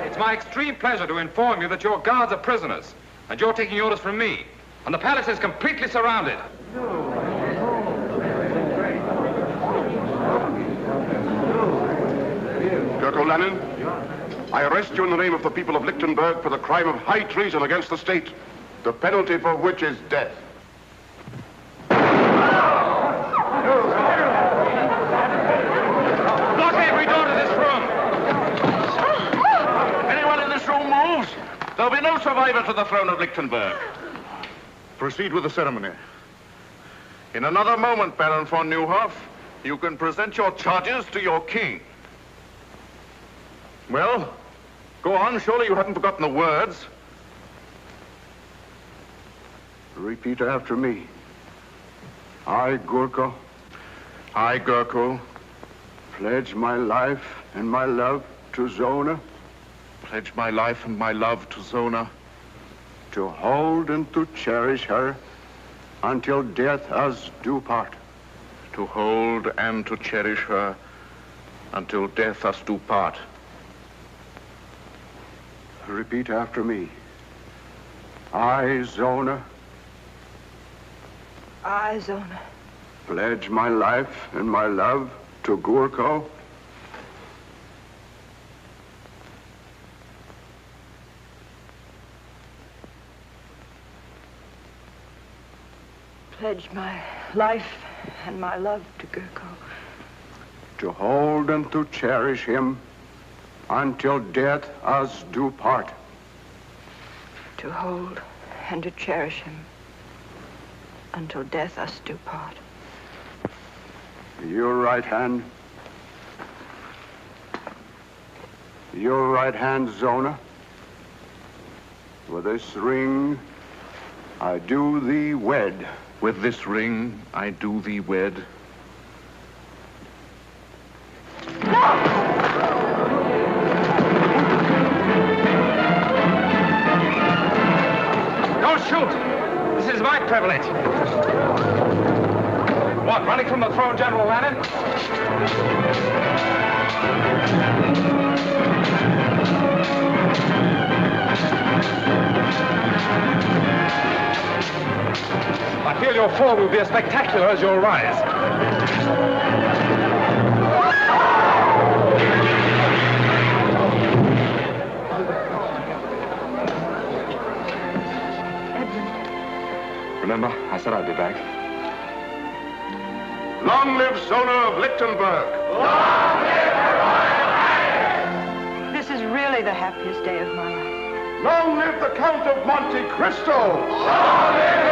It's my extreme pleasure to inform you that your guards are prisoners, and you're taking orders from me. And the palace is completely surrounded. Gurko Lanen, I arrest you in the name of the people of Lichtenburg for the crime of high treason against the state, the penalty for which is death. Block every door to this room. If anyone in this room moves, there'll be no survivor to the throne of Lichtenburg. Proceed with the ceremony. In another moment, Baron von Neuhoff, you can present your charges to your king. Well, go on. Surely you haven't forgotten the words. Repeat after me. I, Gurko, pledge my life and my love to Zona. Pledge my life and my love to Zona. To hold and to cherish her until death us do part. To hold and to cherish her until death us do part. Repeat after me. I, Zona, pledge my life and my love to Gurko. Pledge my life and my love to Gurko. To hold and to cherish him until death us do part. To hold and to cherish him until death us do part. Your right hand. Your right hand, Zona. With this ring, I do thee wed. With this ring, I do thee wed. Don't shoot! This is my privilege. What, running from the throne, General Lanen? I feel your fall will be as spectacular as your rise. Remember, I said I'd be back. Long live Zona of Lichtenburg! Long live her Royal Highness! This is really the happiest day of my life. Long live the Count of Monte Cristo! Long live